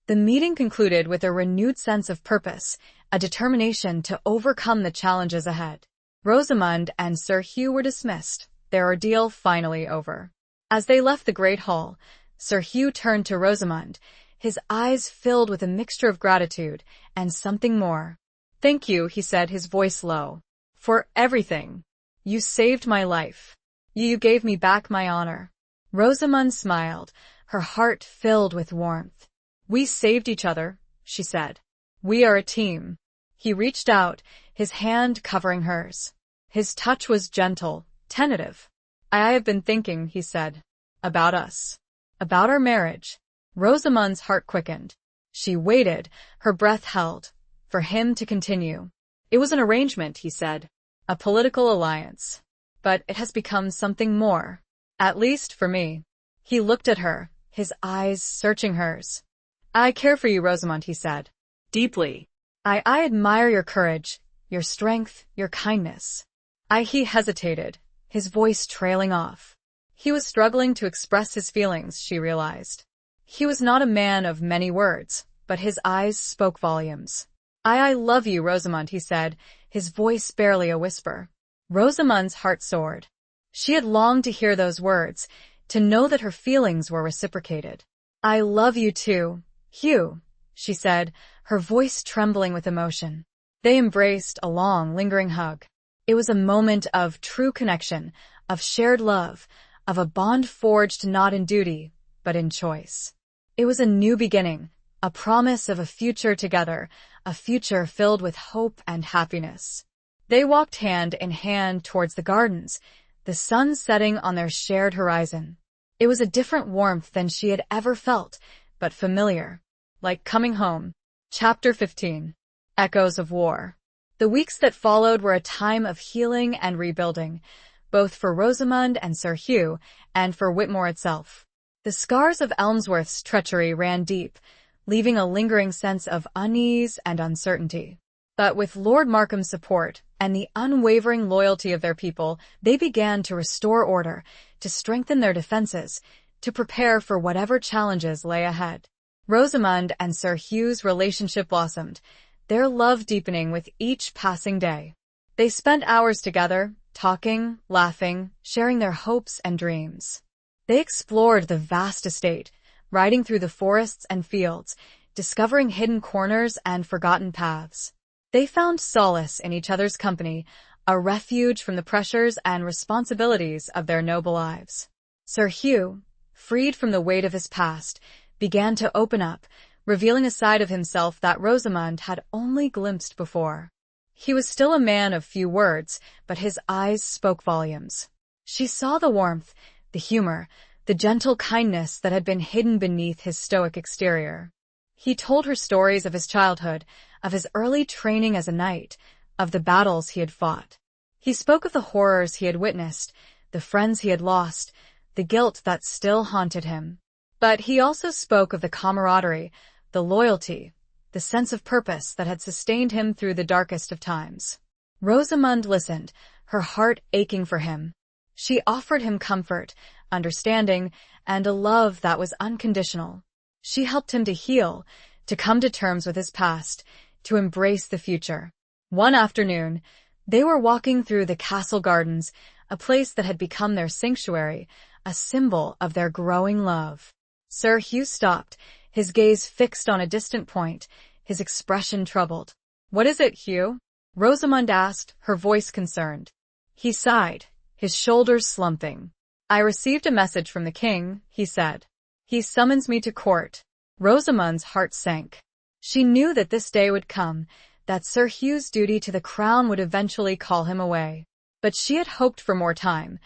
The meeting concluded with a renewed sense of purpose, a determination to overcome the challenges ahead. Rosamund and Sir Hugh were dismissed, their ordeal finally over. As they left the great hall, Sir Hugh turned to Rosamond, his eyes filled with a mixture of gratitude and something more. "Thank you," he said, his voice low, "for everything. You saved my life. You gave me back my honor." Rosamond smiled, her heart filled with warmth. "We saved each other," she said. "We are a team." He reached out, his hand covering hers. His touch was gentle, tentative. "I have been thinking," he said, "about us. About our marriage." Rosamond's heart quickened. She waited, her breath held, for him to continue. "It was an arrangement," he said. "A political alliance. But it has become something more. At least for me." He looked at her, his eyes searching hers. "I care for you, Rosamond," he said. "Deeply. I admire your courage, your strength, your kindness." He hesitated, his voice trailing off. He was struggling to express his feelings, she realized. He was not a man of many words, but his eyes spoke volumes. I love you, Rosamond," he said, his voice barely a whisper. Rosamond's heart soared. She had longed to hear those words, to know that her feelings were reciprocated. "I love you too, Hugh," she said, her voice trembling with emotion. They embraced, a long, lingering hug. It was a moment of true connection, of shared love, of a bond forged not in duty, but in choice. It was a new beginning, a promise of a future together, a future filled with hope and happiness. They walked hand in hand towards the gardens, the sun setting on their shared horizon. It was a different warmth than she had ever felt, but familiar, like coming home. Chapter 15. Echoes of War. The weeks that followed were a time of healing and rebuilding, both for Rosamond and Sir Hugh, and for Whitmore itself. The scars of Elmsworth's treachery ran deep, leaving a lingering sense of unease and uncertainty. But with Lord Markham's support and the unwavering loyalty of their people, they began to restore order, to strengthen their defenses, to prepare for whatever challenges lay ahead. Rosamond and Sir Hugh's relationship blossomed, their love deepening with each passing day. They spent hours together, talking, laughing, sharing their hopes and dreams. They explored the vast estate, riding through the forests and fields, discovering hidden corners and forgotten paths. They found solace in each other's company, a refuge from the pressures and responsibilities of their noble lives. Sir Hugh, freed from the weight of his past, began to open up, revealing a side of himself that Rosamond had only glimpsed before. He was still a man of few words, but his eyes spoke volumes. She saw the warmth, the humor, the gentle kindness that had been hidden beneath his stoic exterior. He told her stories of his childhood, of his early training as a knight, of the battles he had fought. He spoke of the horrors he had witnessed, the friends he had lost, the guilt that still haunted him. But he also spoke of the camaraderie, the loyalty, the sense of purpose that had sustained him through the darkest of times. Rosamond listened, her heart aching for him. She offered him comfort, understanding, and a love that was unconditional. She helped him to heal, to come to terms with his past, to embrace the future. One afternoon, they were walking through the castle gardens, a place that had become their sanctuary, a symbol of their growing love. Sir Hugh stopped, his gaze fixed on a distant point, his expression troubled. "What is it, Hugh?" Rosamond asked, her voice concerned. He sighed, his shoulders slumping. "I received a message from the king," he said. "He summons me to court." Rosamond's heart sank. She knew that this day would come, that Sir Hugh's duty to the crown would eventually call him away. But she had hoped for more time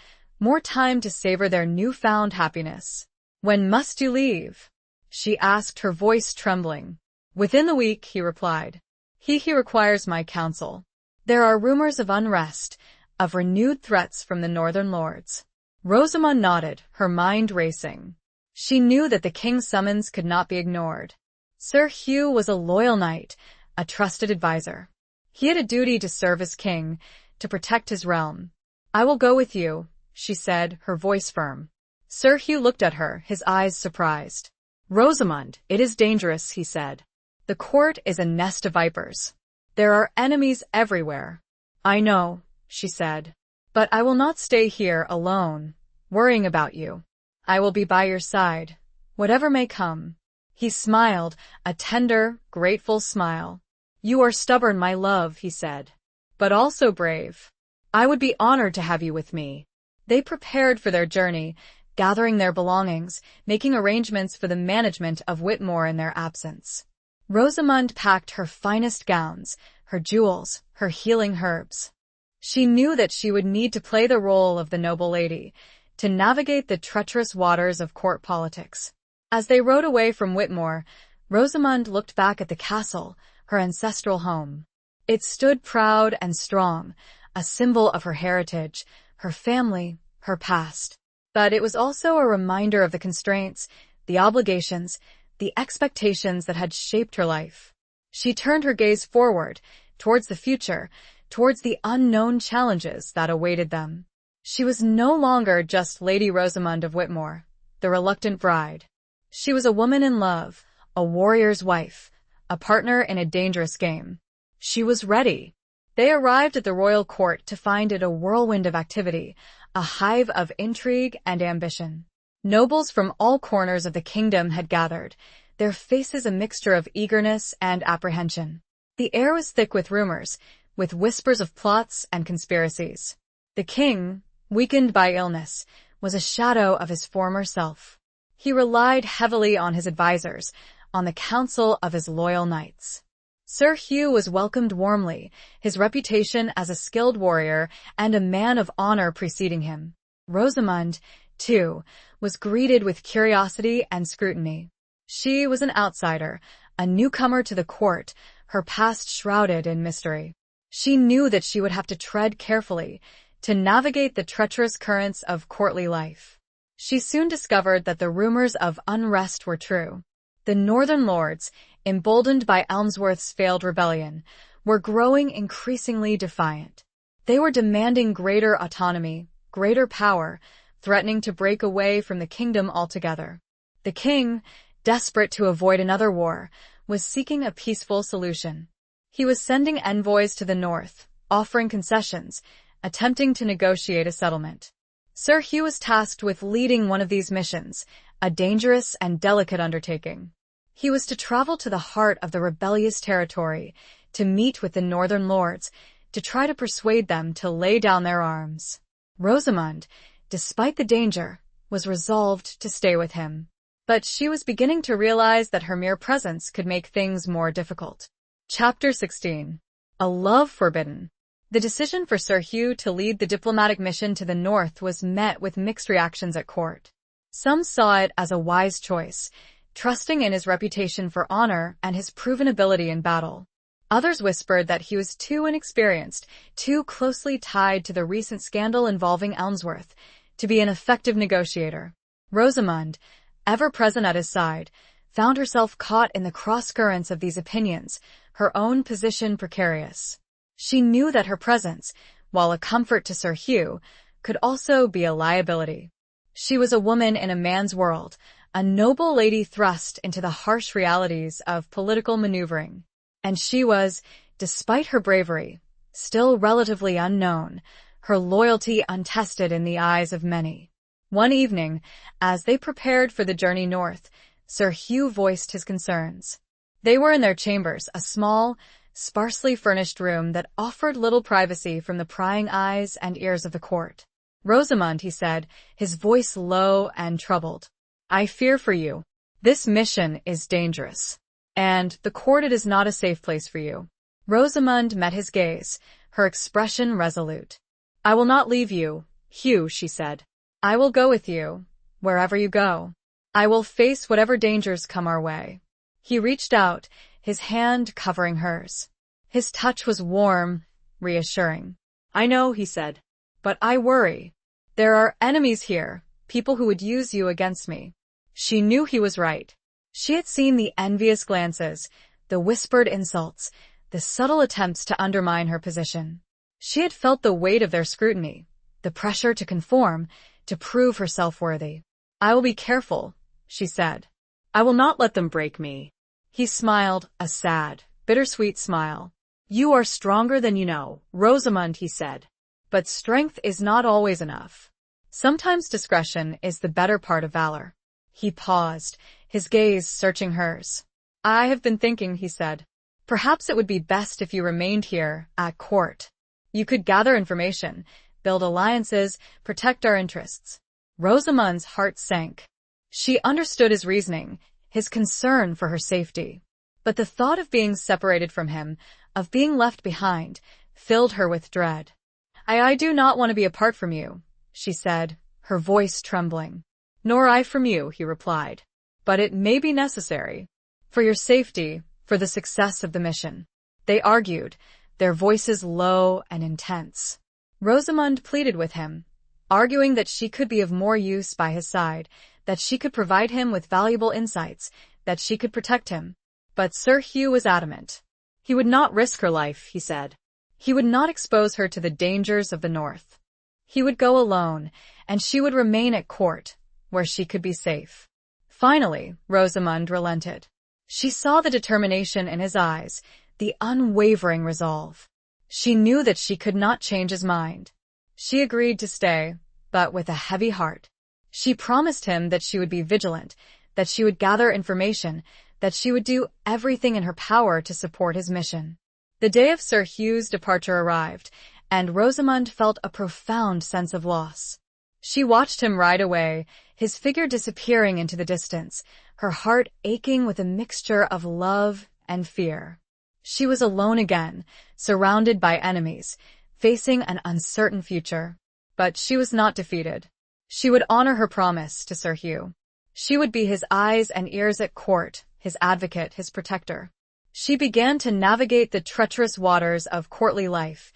to savor their newfound happiness. "When must you leave?" she asked, her voice trembling. "Within the week," he replied. He requires my counsel. There are rumors of unrest, of renewed threats from the northern lords." Rosamond nodded, her mind racing. She knew that the king's summons could not be ignored. Sir Hugh was a loyal knight, a trusted advisor. He had a duty to serve his king, to protect his realm. "I will go with you," she said, her voice firm. Sir Hugh looked at her, his eyes surprised. "Rosamond, it is dangerous," he said. "The court is a nest of vipers. There are enemies everywhere." "I know," she said. "But I will not stay here alone, worrying about you. I will be by your side, whatever may come. He smiled, a tender, grateful smile. You are stubborn, my love, he said, but also brave. I would be honored to have you with me. They prepared for their journey, gathering their belongings, making arrangements for the management of Whitmore in their absence. Rosamund packed her finest gowns, her jewels, her healing herbs. She knew that she would need to play the role of the noble lady, to navigate the treacherous waters of court politics. As they rode away from Whitmore, Rosamund looked back at the castle, her ancestral home. It stood proud and strong, a symbol of her heritage, her family, her past. But it was also a reminder of the constraints, the obligations, the expectations that had shaped her life. She turned her gaze forward, towards the future, towards the unknown challenges that awaited them. She was no longer just Lady Rosamund of Whitmore, the reluctant bride. She was a woman in love, a warrior's wife, a partner in a dangerous game. She was ready. They arrived at the royal court to find it a whirlwind of activity, a hive of intrigue and ambition. Nobles from all corners of the kingdom had gathered, their faces a mixture of eagerness and apprehension. The air was thick with rumors, with whispers of plots and conspiracies. The king, weakened by illness, was a shadow of his former self. He relied heavily on his advisors, on the counsel of his loyal knights. Sir Hugh was welcomed warmly, his reputation as a skilled warrior and a man of honor preceding him. Rosamund, too, was greeted with curiosity and scrutiny. She was an outsider, a newcomer to the court, her past shrouded in mystery. She knew that she would have to tread carefully to navigate the treacherous currents of courtly life. She soon discovered that the rumors of unrest were true. The northern lords, emboldened by Elmsworth's failed rebellion, were growing increasingly defiant. They were demanding greater autonomy, greater power, threatening to break away from the kingdom altogether. The king, desperate to avoid another war, was seeking a peaceful solution. He was sending envoys to the north, offering concessions, attempting to negotiate a settlement. Sir Hugh was tasked with leading one of these missions, a dangerous and delicate undertaking. He was to travel to the heart of the rebellious territory, to meet with the northern lords, to try to persuade them to lay down their arms. Rosamund, despite the danger, was resolved to stay with him. But she was beginning to realize that her mere presence could make things more difficult. Chapter 16. A Love Forbidden. The decision for Sir Hugh to lead the diplomatic mission to the north was met with mixed reactions at court. Some saw it as a wise choice, trusting in his reputation for honor and his proven ability in battle. Others whispered that he was too inexperienced, too closely tied to the recent scandal involving Elmsworth, to be an effective negotiator. Rosamund, ever present at his side, found herself caught in the cross-currents of these opinions, her own position precarious. She knew that her presence, while a comfort to Sir Hugh, could also be a liability. She was a woman in a man's world, a noble lady thrust into the harsh realities of political maneuvering. And she was, despite her bravery, still relatively unknown, her loyalty untested in the eyes of many. One evening, as they prepared for the journey north, Sir Hugh voiced his concerns. They were in their chambers, a small, sparsely furnished room that offered little privacy from the prying eyes and ears of the court. Rosamund, he said, his voice low and troubled. I fear for you. This mission is dangerous. And the court, it is not a safe place for you. Rosamund met his gaze, her expression resolute. I will not leave you, Hugh, she said. I will go with you, wherever you go. I will face whatever dangers come our way. He reached out, his hand covering hers. His touch was warm, reassuring. I know, he said, but I worry. There are enemies here, people who would use you against me. She knew he was right. She had seen the envious glances, the whispered insults, the subtle attempts to undermine her position. She had felt the weight of their scrutiny, the pressure to conform, to prove herself worthy. I will be careful, she said. I will not let them break me. He smiled, a sad, bittersweet smile. You are stronger than you know, Rosamund, he said. But strength is not always enough. Sometimes discretion is the better part of valor. He paused, his gaze searching hers. I have been thinking, he said. Perhaps it would be best if you remained here, at court. You could gather information, build alliances, protect our interests. Rosamond's heart sank. She understood his reasoning, his concern for her safety. But the thought of being separated from him, of being left behind, filled her with dread. I do not want to be apart from you, she said, her voice trembling. Nor I from you, he replied. But it may be necessary. For your safety, for the success of the mission. They argued, their voices low and intense. Rosamond pleaded with him, arguing that she could be of more use by his side, that she could provide him with valuable insights, that she could protect him. But Sir Hugh was adamant. He would not risk her life, he said. He would not expose her to the dangers of the north. He would go alone, and she would remain at court, where she could be safe. Finally, Rosamond relented. She saw the determination in his eyes, the unwavering resolve. She knew that she could not change his mind. She agreed to stay, but with a heavy heart. She promised him that she would be vigilant, that she would gather information, that she would do everything in her power to support his mission. The day of Sir Hugh's departure arrived, and Rosamond felt a profound sense of loss. She watched him ride away, his figure disappearing into the distance, her heart aching with a mixture of love and fear. She was alone again, surrounded by enemies, facing an uncertain future. But she was not defeated. She would honor her promise to Sir Hugh. She would be his eyes and ears at court, his advocate, his protector. She began to navigate the treacherous waters of courtly life,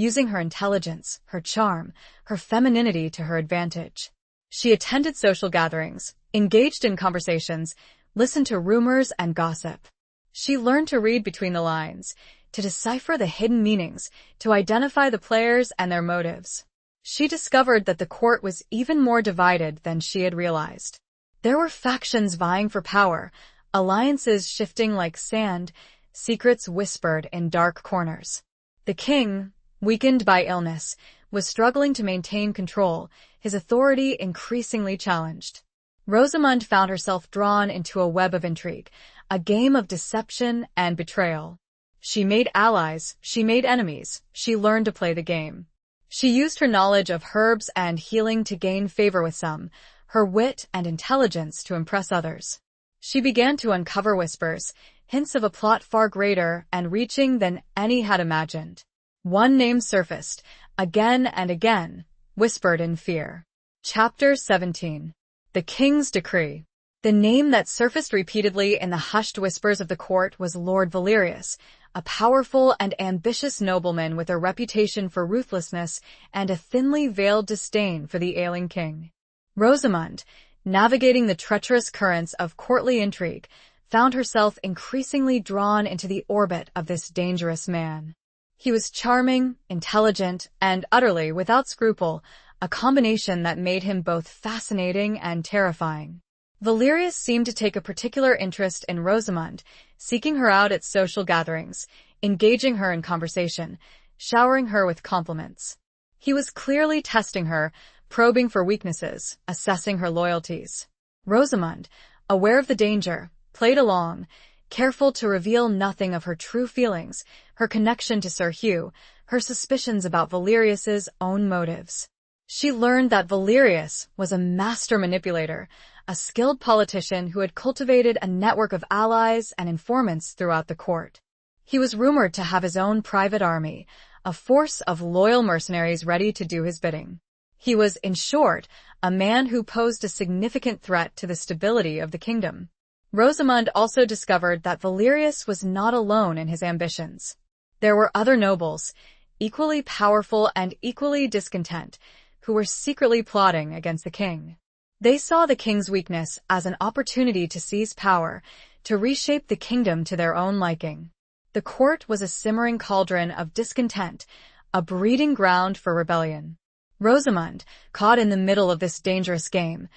using her intelligence, her charm, her femininity to her advantage. She attended social gatherings, engaged in conversations, listened to rumors and gossip. She learned to read between the lines, to decipher the hidden meanings, to identify the players and their motives. She discovered that the court was even more divided than she had realized. There were factions vying for power, alliances shifting like sand, secrets whispered in dark corners. The king, weakened by illness, was struggling to maintain control, his authority increasingly challenged. Rosamond found herself drawn into a web of intrigue, a game of deception and betrayal. She made allies, she made enemies, she learned to play the game. She used her knowledge of herbs and healing to gain favor with some, her wit and intelligence to impress others. She began to uncover whispers, hints of a plot far greater and reaching than any had imagined. One name surfaced, again and again, whispered in fear. Chapter 17. The King's Decree. The name that surfaced repeatedly in the hushed whispers of the court was Lord Valerius, a powerful and ambitious nobleman with a reputation for ruthlessness and a thinly veiled disdain for the ailing king. Rosamond, navigating the treacherous currents of courtly intrigue, found herself increasingly drawn into the orbit of this dangerous man. He was charming, intelligent, and utterly without scruple, a combination that made him both fascinating and terrifying. Valerius seemed to take a particular interest in Rosamond, seeking her out at social gatherings, engaging her in conversation, showering her with compliments. He was clearly testing her, probing for weaknesses, assessing her loyalties. Rosamond, aware of the danger, played along, careful to reveal nothing of her true feelings, her connection to Sir Hugh, her suspicions about Valerius's own motives. She learned that Valerius was a master manipulator, a skilled politician who had cultivated a network of allies and informants throughout the court. He was rumored to have his own private army, a force of loyal mercenaries ready to do his bidding. He was, in short, a man who posed a significant threat to the stability of the kingdom. Rosamond also discovered that Valerius was not alone in his ambitions. There were other nobles, equally powerful and equally discontent, who were secretly plotting against the king. They saw the king's weakness as an opportunity to seize power, to reshape the kingdom to their own liking. The court was a simmering cauldron of discontent, a breeding ground for rebellion. Rosamond, caught in the middle of this dangerous game,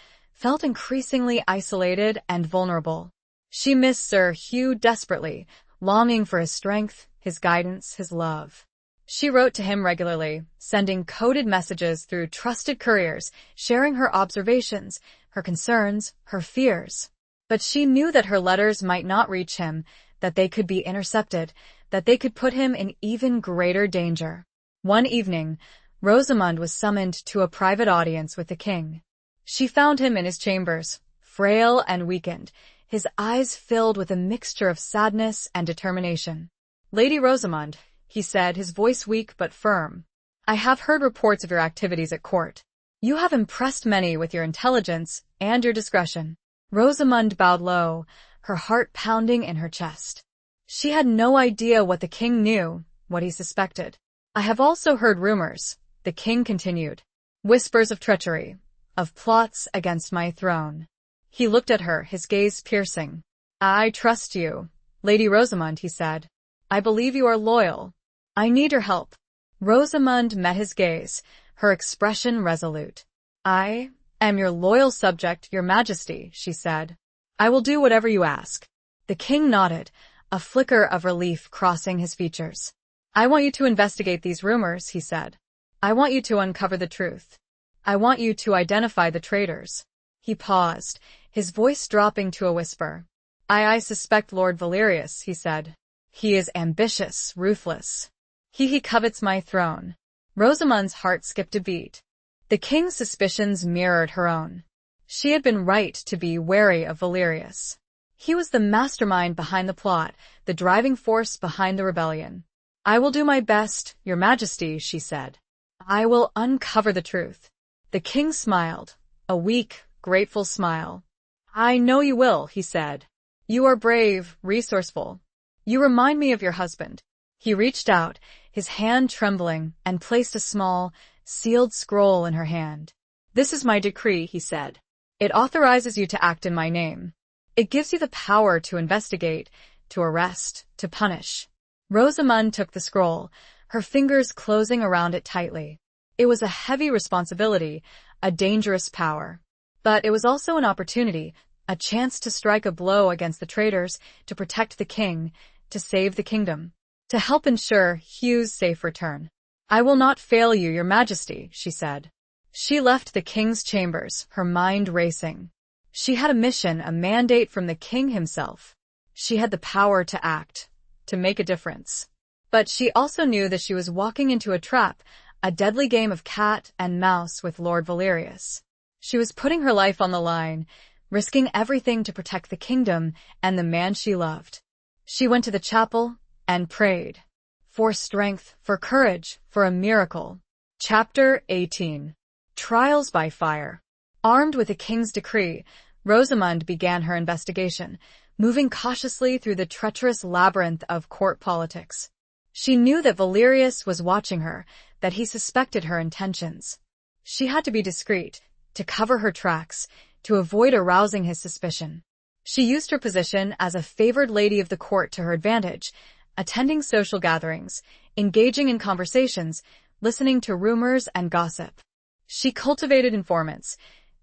felt increasingly isolated and vulnerable. She missed Sir Hugh desperately, longing for his strength, his guidance, his love. She wrote to him regularly, sending coded messages through trusted couriers, sharing her observations, her concerns, her fears. But she knew that her letters might not reach him, that they could be intercepted, that they could put him in even greater danger. One evening, Rosamond was summoned to a private audience with the king. She found him in his chambers, frail and weakened, his eyes filled with a mixture of sadness and determination. "Lady Rosamond," he said, his voice weak but firm, "I have heard reports of your activities at court. You have impressed many with your intelligence and your discretion." Rosamond bowed low, her heart pounding in her chest. She had no idea what the king knew, what he suspected. "I have also heard rumors," the king continued, "whispers of treachery, of plots against my throne." He looked at her, his gaze piercing. "I trust you, Lady Rosamond," he said. "I believe you are loyal. I need your help." Rosamond met his gaze, her expression resolute. "I am your loyal subject, your majesty," she said. "I will do whatever you ask." The king nodded, a flicker of relief crossing his features. "I want you to investigate these rumors," he said. "I want you to uncover the truth. I want you to identify the traitors." He paused, his voice dropping to a whisper. I suspect Lord Valerius," he said. "He is ambitious, ruthless. He covets my throne." Rosamond's heart skipped a beat. The king's suspicions mirrored her own. She had been right to be wary of Valerius. He was the mastermind behind the plot, the driving force behind the rebellion. "I will do my best, your majesty," she said. "I will uncover the truth." The king smiled, a weak, grateful smile. "I know you will," he said. "You are brave, resourceful. You remind me of your husband." He reached out, his hand trembling, and placed a small, sealed scroll in her hand. "This is my decree," he said. "It authorizes you to act in my name. It gives you the power to investigate, to arrest, to punish." Rosamond took the scroll, her fingers closing around it tightly. It was a heavy responsibility, a dangerous power. But it was also an opportunity, a chance to strike a blow against the traitors, to protect the king, to save the kingdom, to help ensure Hugh's safe return. "I will not fail you, your majesty," she said. She left the king's chambers, her mind racing. She had a mission, a mandate from the king himself. She had the power to act, to make a difference. But she also knew that she was walking into a trap, a deadly game of cat and mouse with Lord Valerius. She was putting her life on the line, risking everything to protect the kingdom and the man she loved. She went to the chapel and prayed. For strength, for courage, for a miracle. Chapter 18. Trials by Fire. Armed with the king's decree, Rosamond began her investigation, moving cautiously through the treacherous labyrinth of court politics. She knew that Valerius was watching her, that he suspected her intentions. She had to be discreet, to cover her tracks, to avoid arousing his suspicion. She used her position as a favored lady of the court to her advantage, attending social gatherings, engaging in conversations, listening to rumors and gossip. She cultivated informants,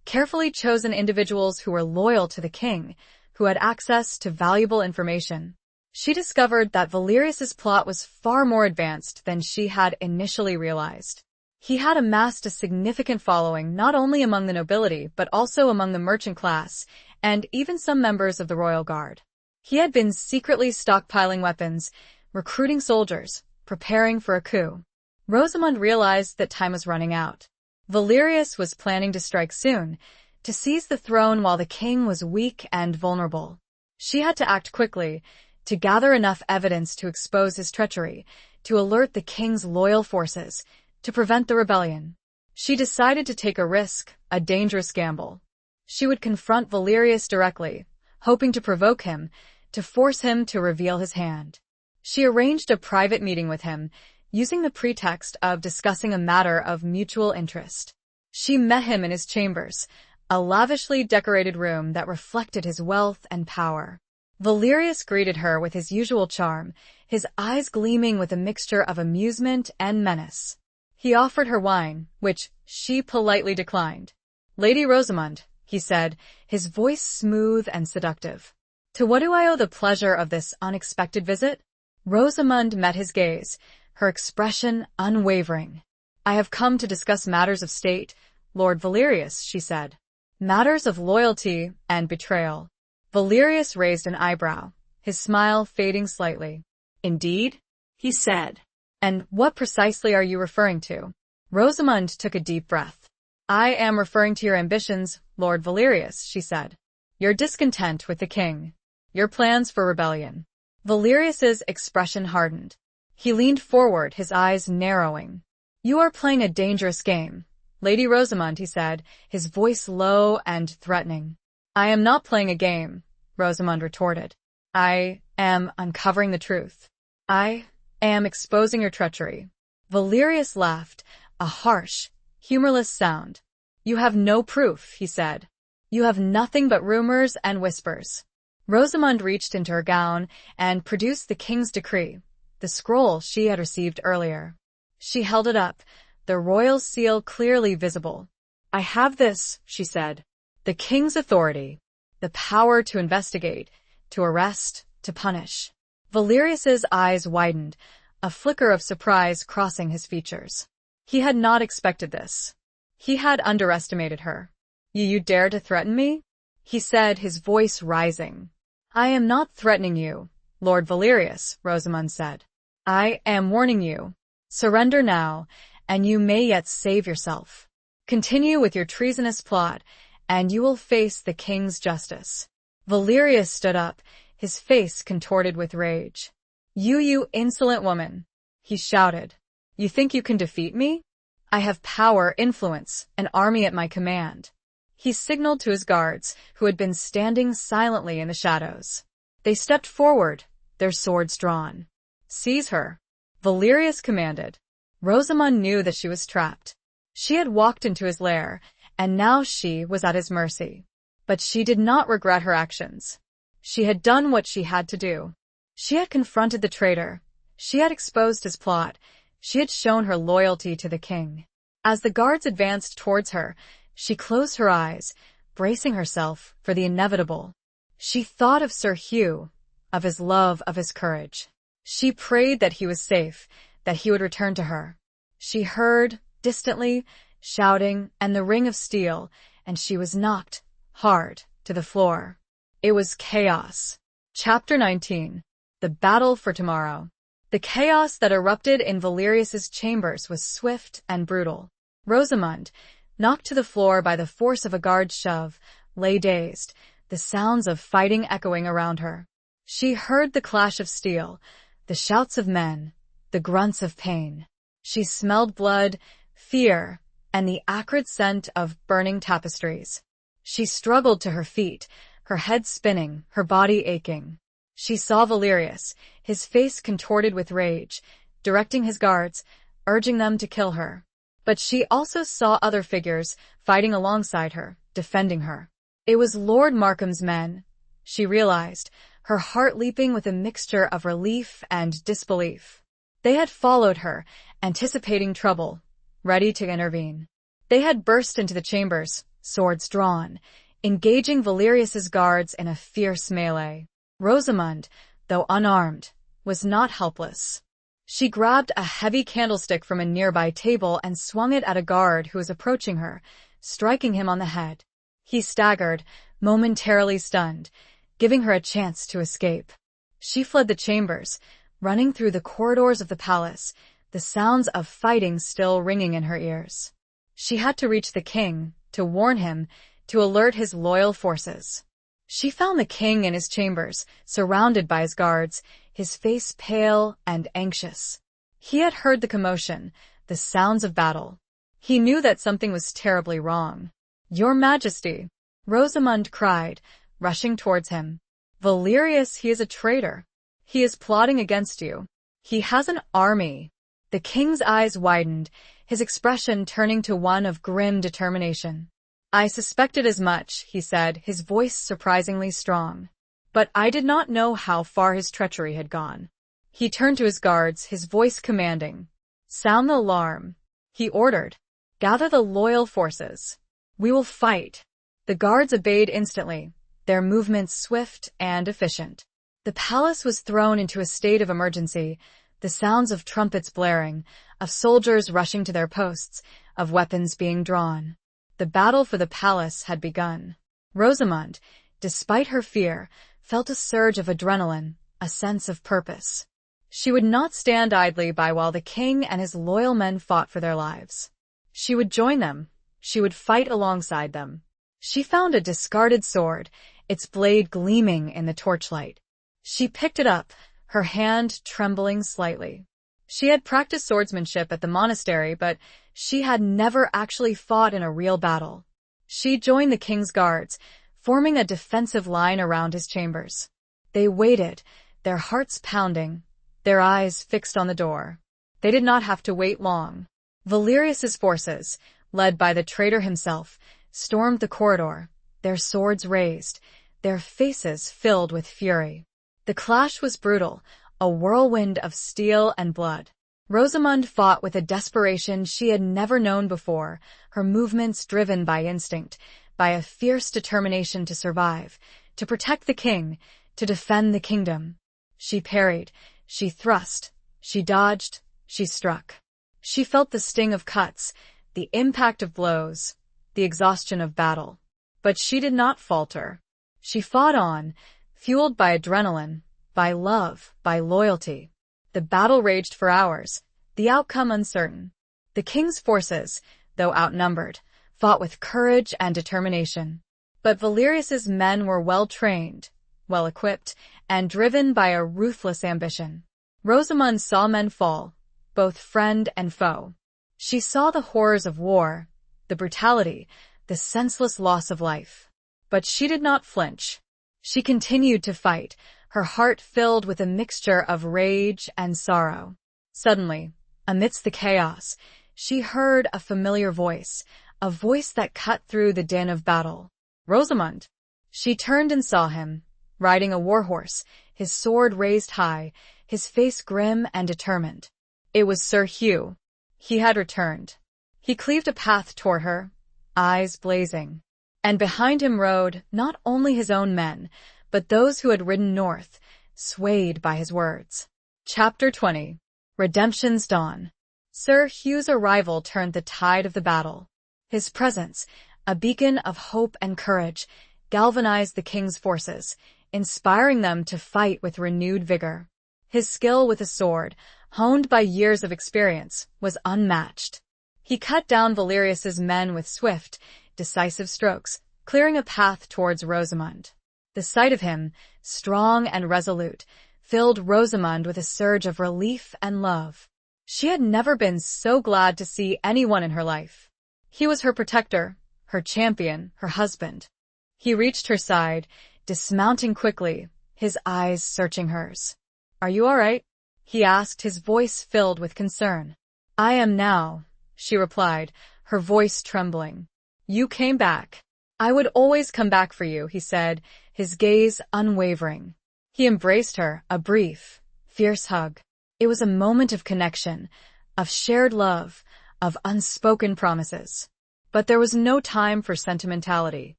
carefully chosen individuals who were loyal to the king, who had access to valuable information. She discovered that Valerius's plot was far more advanced than she had initially realized. He had amassed a significant following not only among the nobility but also among the merchant class and even some members of the royal guard. He had been secretly stockpiling weapons, recruiting soldiers, preparing for a coup. Rosamond realized that time was running out. Valerius was planning to strike soon, to seize the throne while the king was weak and vulnerable. She had to act quickly, to gather enough evidence to expose his treachery, to alert the king's loyal forces, to prevent the rebellion. She decided to take a risk, a dangerous gamble. She would confront Valerius directly, hoping to provoke him, to force him to reveal his hand. She arranged a private meeting with him, using the pretext of discussing a matter of mutual interest. She met him in his chambers, a lavishly decorated room that reflected his wealth and power. Valerius greeted her with his usual charm, his eyes gleaming with a mixture of amusement and menace. He offered her wine, which she politely declined. "Lady Rosamond," he said, his voice smooth and seductive. "To what do I owe the pleasure of this unexpected visit?" Rosamond met his gaze, her expression unwavering. "I have come to discuss matters of state, Lord Valerius," she said. "Matters of loyalty and betrayal." Valerius raised an eyebrow, his smile fading slightly. "Indeed?" he said. "And what precisely are you referring to?" Rosamund took a deep breath. "I am referring to your ambitions, Lord Valerius," she said. "Your discontent with the king. Your plans for rebellion." Valerius's expression hardened. He leaned forward, his eyes narrowing. "You are playing a dangerous game, Lady Rosamund," he said, his voice low and threatening. "I am not playing a game," Rosamund retorted. "I am uncovering the truth. I am exposing your treachery." Valerius laughed, a harsh, humorless sound. "You have no proof," he said. "You have nothing but rumors and whispers." Rosamund reached into her gown and produced the king's decree, the scroll she had received earlier. She held it up, the royal seal clearly visible. "I have this," she said. "The king's authority, the power to investigate, to arrest, to punish." Valerius's eyes widened, a flicker of surprise crossing his features. He had not expected this. He had underestimated her. You dare to threaten me?" he said, his voice rising. "I am not threatening you, Lord Valerius," Rosamund said. "I am warning you. Surrender now, and you may yet save yourself. Continue with your treasonous plot, and you will face the king's justice." Valerius stood up, his face contorted with rage. You insolent woman," he shouted. "You think you can defeat me? I have power, influence, an army at my command." He signaled to his guards, who had been standing silently in the shadows. They stepped forward, their swords drawn. "Seize her," Valerius commanded. Rosamund knew that she was trapped. She had walked into his lair, and now she was at his mercy. But she did not regret her actions. She had done what she had to do. She had confronted the traitor. She had exposed his plot. She had shown her loyalty to the king. As the guards advanced towards her, she closed her eyes, bracing herself for the inevitable. She thought of Sir Hugh, of his love, of his courage. She prayed that he was safe, that he would return to her. She heard, distantly, shouting and the ring of steel, and she was knocked, hard, to the floor. It was chaos. Chapter 19. The Battle for Tomorrow. The chaos that erupted in Valerius's chambers was swift and brutal. Rosamund, knocked to the floor by the force of a guard's shove, lay dazed, the sounds of fighting echoing around her. She heard the clash of steel, the shouts of men, the grunts of pain. She smelled blood, fear, and the acrid scent of burning tapestries. She struggled to her feet, her head spinning, her body aching. She saw Valerius, his face contorted with rage, directing his guards, urging them to kill her. But she also saw other figures, fighting alongside her, defending her. It was Lord Markham's men, she realized, her heart leaping with a mixture of relief and disbelief. They had followed her, anticipating trouble, ready to intervene. They had burst into the chambers, swords drawn, engaging Valerius's guards in a fierce melee. Rosamund, though unarmed, was not helpless. She grabbed a heavy candlestick from a nearby table and swung it at a guard who was approaching her, striking him on the head. He staggered, momentarily stunned, giving her a chance to escape. She fled the chambers, running through the corridors of the palace, the sounds of fighting still ringing in her ears. She had to reach the king, to warn him, to alert his loyal forces. She found the king in his chambers, surrounded by his guards, his face pale and anxious. He had heard the commotion, the sounds of battle. He knew that something was terribly wrong. "Your Majesty," Rosamund cried, rushing towards him. "Valerius, he is a traitor. He is plotting against you. He has an army." The king's eyes widened, his expression turning to one of grim determination. "I suspected as much," he said, his voice surprisingly strong. "But I did not know how far his treachery had gone." He turned to his guards, his voice commanding. "Sound the alarm," he ordered. "Gather the loyal forces. We will fight." The guards obeyed instantly, their movements swift and efficient. The palace was thrown into a state of emergency, The sounds of trumpets blaring, of soldiers rushing to their posts, of weapons being drawn. The battle for the palace had begun. Rosamund, despite her fear, felt a surge of adrenaline, a sense of purpose. She would not stand idly by while the king and his loyal men fought for their lives. She would join them. She would fight alongside them. She found a discarded sword, its blade gleaming in the torchlight. She picked it up, her hand trembling slightly. She had practiced swordsmanship at the monastery, but she had never actually fought in a real battle. She joined the king's guards, forming a defensive line around his chambers. They waited, their hearts pounding, their eyes fixed on the door. They did not have to wait long. Valerius's forces, led by the traitor himself, stormed the corridor, their swords raised, their faces filled with fury. The clash was brutal, a whirlwind of steel and blood. Rosamund fought with a desperation she had never known before, her movements driven by instinct, by a fierce determination to survive, to protect the king, to defend the kingdom. She parried, she thrust, she dodged, she struck. She felt the sting of cuts, the impact of blows, the exhaustion of battle. But she did not falter. She fought on, fueled by adrenaline, by love, by loyalty. The battle raged for hours, the outcome uncertain. The king's forces, though outnumbered, fought with courage and determination. But Valerius's men were well-trained, well-equipped, and driven by a ruthless ambition. Rosamund saw men fall, both friend and foe. She saw the horrors of war, the brutality, the senseless loss of life. But she did not flinch. She continued to fight, her heart filled with a mixture of rage and sorrow. Suddenly, amidst the chaos, she heard a familiar voice, a voice that cut through the din of battle. Rosamund! She turned and saw him, riding a warhorse, his sword raised high, his face grim and determined. It was Sir Hugh. He had returned. He cleaved a path toward her, eyes blazing. And behind him rode not only his own men, but those who had ridden north, swayed by his words. Chapter 20. Redemption's Dawn. Sir Hugh's arrival turned the tide of the battle. His presence, a beacon of hope and courage, galvanized the king's forces, inspiring them to fight with renewed vigor. His skill with a sword, honed by years of experience, was unmatched. He cut down Valerius's men with swift, decisive strokes, clearing a path towards Rosamund. The sight of him, strong and resolute, filled Rosamund with a surge of relief and love. She had never been so glad to see anyone in her life. He was her protector, her champion, her husband. He reached her side, dismounting quickly, his eyes searching hers. "Are you all right?" he asked, his voice filled with concern. "I am now," she replied, her voice trembling. "You came back." "I would always come back for you," he said, his gaze unwavering. He embraced her, a brief, fierce hug. It was a moment of connection, of shared love, of unspoken promises. But there was no time for sentimentality.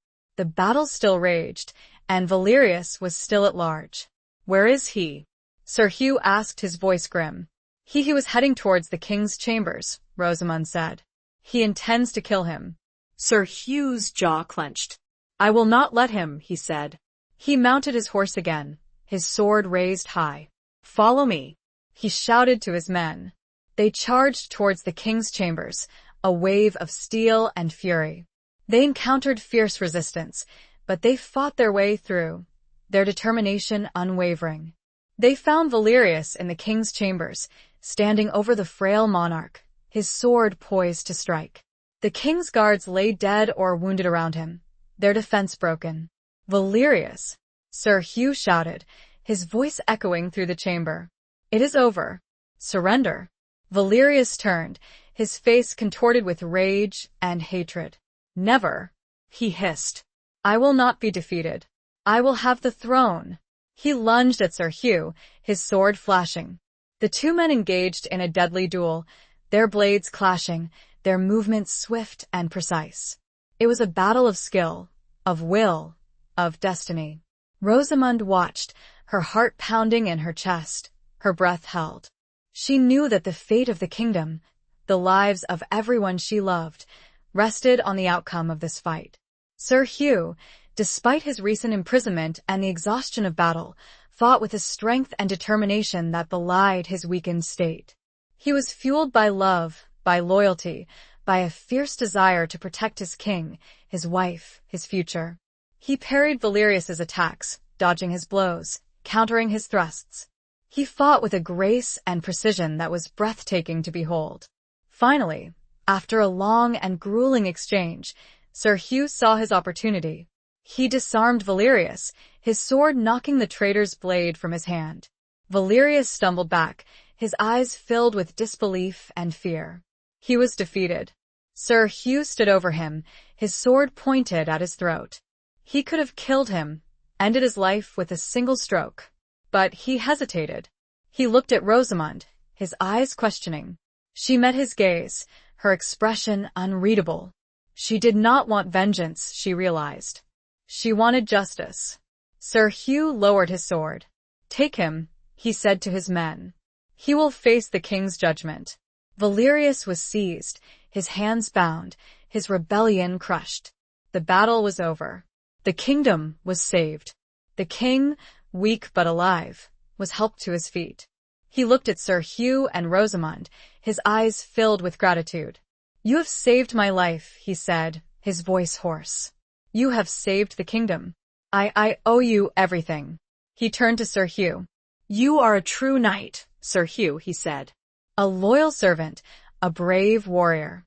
The battle still raged, and Valerius was still at large. "Where is he?" Sir Hugh asked, his voice grim. He was heading towards the king's chambers," Rosamund said. "He intends to kill him." Sir Hugh's jaw clenched. "I will not let him," he said. He mounted his horse again, his sword raised high. "Follow me," he shouted to his men. They charged towards the king's chambers, a wave of steel and fury. They encountered fierce resistance, but they fought their way through, their determination unwavering. They found Valerius in the king's chambers, standing over the frail monarch, his sword poised to strike. The king's guards lay dead or wounded around him, their defense broken. "Valerius!" Sir Hugh shouted, his voice echoing through the chamber. "It is over. Surrender." Valerius turned, his face contorted with rage and hatred. "Never," he hissed. "I will not be defeated. I will have the throne." He lunged at Sir Hugh, his sword flashing. The two men engaged in a deadly duel, their blades clashing, their movements swift and precise. It was a battle of skill, of will, of destiny. Rosamund watched, her heart pounding in her chest, her breath held. She knew that the fate of the kingdom, the lives of everyone she loved, rested on the outcome of this fight. Sir Hugh, despite his recent imprisonment and the exhaustion of battle, fought with a strength and determination that belied his weakened state. He was fueled by love, by loyalty, by a fierce desire to protect his king, his wife, his future. He parried Valerius's attacks, dodging his blows, countering his thrusts. He fought with a grace and precision that was breathtaking to behold. Finally, after a long and grueling exchange, Sir Hugh saw his opportunity. He disarmed Valerius, his sword knocking the traitor's blade from his hand. Valerius stumbled back, his eyes filled with disbelief and fear. He was defeated. Sir Hugh stood over him, his sword pointed at his throat. He could have killed him, ended his life with a single stroke. But he hesitated. He looked at Rosamond, his eyes questioning. She met his gaze, her expression unreadable. She did not want vengeance, she realized. She wanted justice. Sir Hugh lowered his sword. "Take him," he said to his men. "He will face the king's judgment." Valerius was seized, his hands bound, his rebellion crushed. The battle was over. The kingdom was saved. The king, weak but alive, was helped to his feet. He looked at Sir Hugh and Rosamond, his eyes filled with gratitude. "You have saved my life," he said, his voice hoarse. "You have saved the kingdom. I owe you everything." He turned to Sir Hugh. "You are a true knight, Sir Hugh," he said. "A loyal servant, a brave warrior.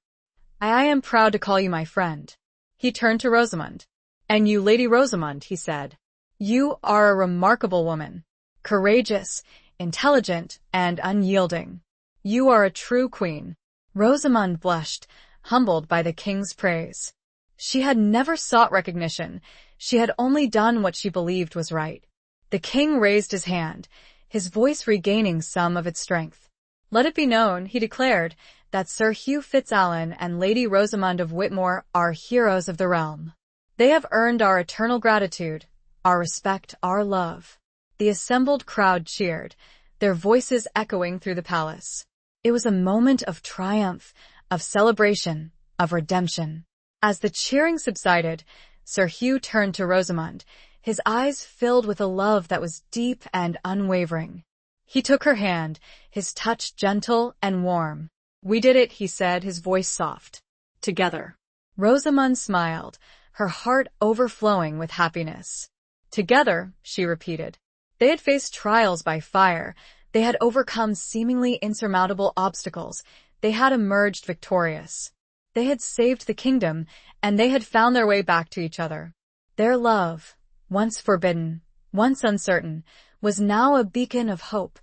I am proud to call you my friend." He turned to Rosamond. "And you, Lady Rosamond," he said. "You are a remarkable woman, courageous, intelligent, and unyielding. You are a true queen." Rosamond blushed, humbled by the king's praise. She had never sought recognition. She had only done what she believed was right. The king raised his hand, his voice regaining some of its strength. "Let it be known," he declared, "that Sir Hugh Fitzalan and Lady Rosamond of Whitmore are heroes of the realm. They have earned our eternal gratitude, our respect, our love." The assembled crowd cheered, their voices echoing through the palace. It was a moment of triumph, of celebration, of redemption. As the cheering subsided, Sir Hugh turned to Rosamond, his eyes filled with a love that was deep and unwavering. He took her hand, his touch gentle and warm. "We did it," he said, his voice soft. "Together." Rosamond smiled, her heart overflowing with happiness. "Together," she repeated. They had faced trials by fire. They had overcome seemingly insurmountable obstacles. They had emerged victorious. They had saved the kingdom, and they had found their way back to each other. Their love, once forbidden, once uncertain, was now a beacon of hope,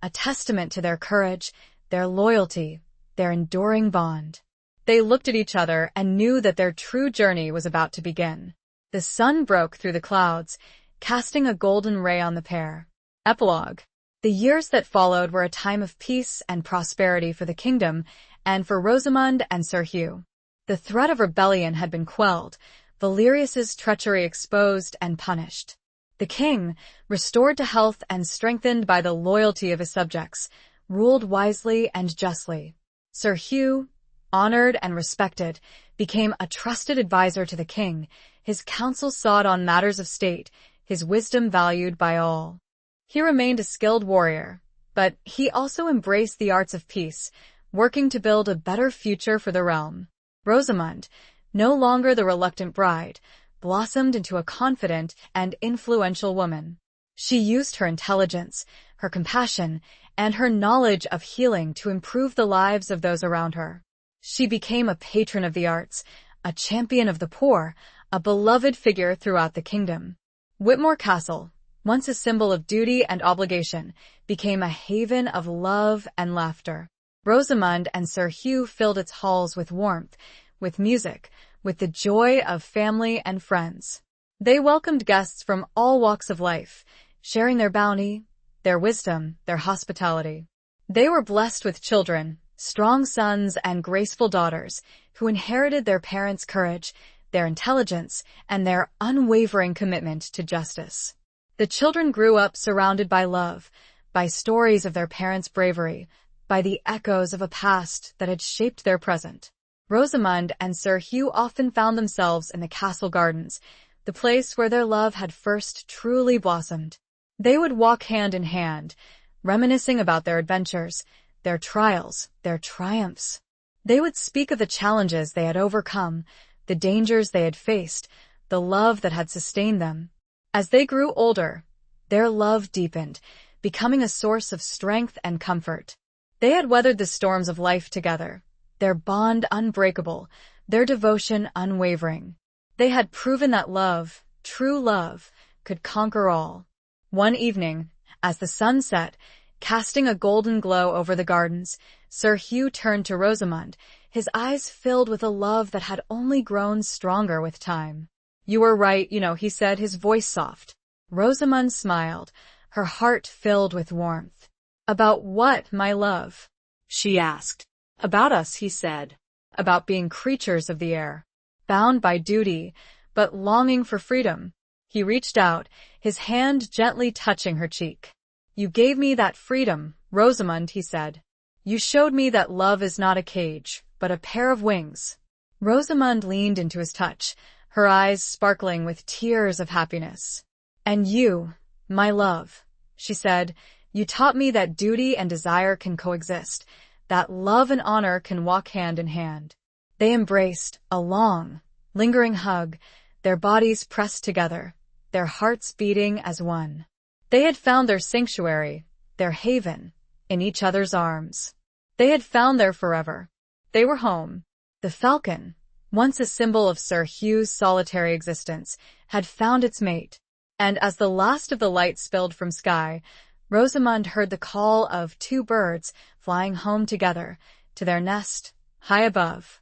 a testament to their courage, their loyalty, their enduring bond. They looked at each other and knew that their true journey was about to begin. The sun broke through the clouds, casting a golden ray on the pair. Epilogue. The years that followed were a time of peace and prosperity for the kingdom and for Rosamond and Sir Hugh. The threat of rebellion had been quelled, Valerius's treachery exposed and punished. The king, restored to health and strengthened by the loyalty of his subjects, ruled wisely and justly. Sir Hugh, honored and respected, became a trusted advisor to the king, his counsel sought on matters of state, his wisdom valued by all. He remained a skilled warrior, but he also embraced the arts of peace, working to build a better future for the realm. Rosamond, no longer the reluctant bride, blossomed into a confident and influential woman. She used her intelligence, her compassion, and her knowledge of healing to improve the lives of those around her. She became a patron of the arts, a champion of the poor, a beloved figure throughout the kingdom. Whitmore Castle, once a symbol of duty and obligation, became a haven of love and laughter. Rosamond and Sir Hugh filled its halls with warmth, with music, with the joy of family and friends. They welcomed guests from all walks of life, sharing their bounty, their wisdom, their hospitality. They were blessed with children, strong sons and graceful daughters, who inherited their parents' courage, their intelligence, and their unwavering commitment to justice. The children grew up surrounded by love, by stories of their parents' bravery, by the echoes of a past that had shaped their present. Rosamund and Sir Hugh often found themselves in the castle gardens, the place where their love had first truly blossomed. They would walk hand in hand, reminiscing about their adventures, their trials, their triumphs. They would speak of the challenges they had overcome, the dangers they had faced, the love that had sustained them. As they grew older, their love deepened, becoming a source of strength and comfort. They had weathered the storms of life together, their bond unbreakable, their devotion unwavering. They had proven that love, true love, could conquer all. One evening, as the sun set, casting a golden glow over the gardens, Sir Hugh turned to Rosamund, his eyes filled with a love that had only grown stronger with time. "You were right, he said, his voice soft. Rosamund smiled, her heart filled with warmth. "About what, my love?" she asked. "About us," he said. "About being creatures of the air, bound by duty, but longing for freedom." He reached out, his hand gently touching her cheek. "You gave me that freedom, Rosamund," he said. "You showed me that love is not a cage, but a pair of wings." Rosamund leaned into his touch, her eyes sparkling with tears of happiness. "And you, my love," she said, "you taught me that duty and desire can coexist, that love and honor can walk hand in hand." They embraced, a long, lingering hug, their bodies pressed together, their hearts beating as one. They had found their sanctuary, their haven, in each other's arms. They had found their forever. They were home. The falcon, once a symbol of Sir Hugh's solitary existence, had found its mate. And as the last of the light spilled from sky, Rosamund heard the call of two birds flying home together, to their nest, high above.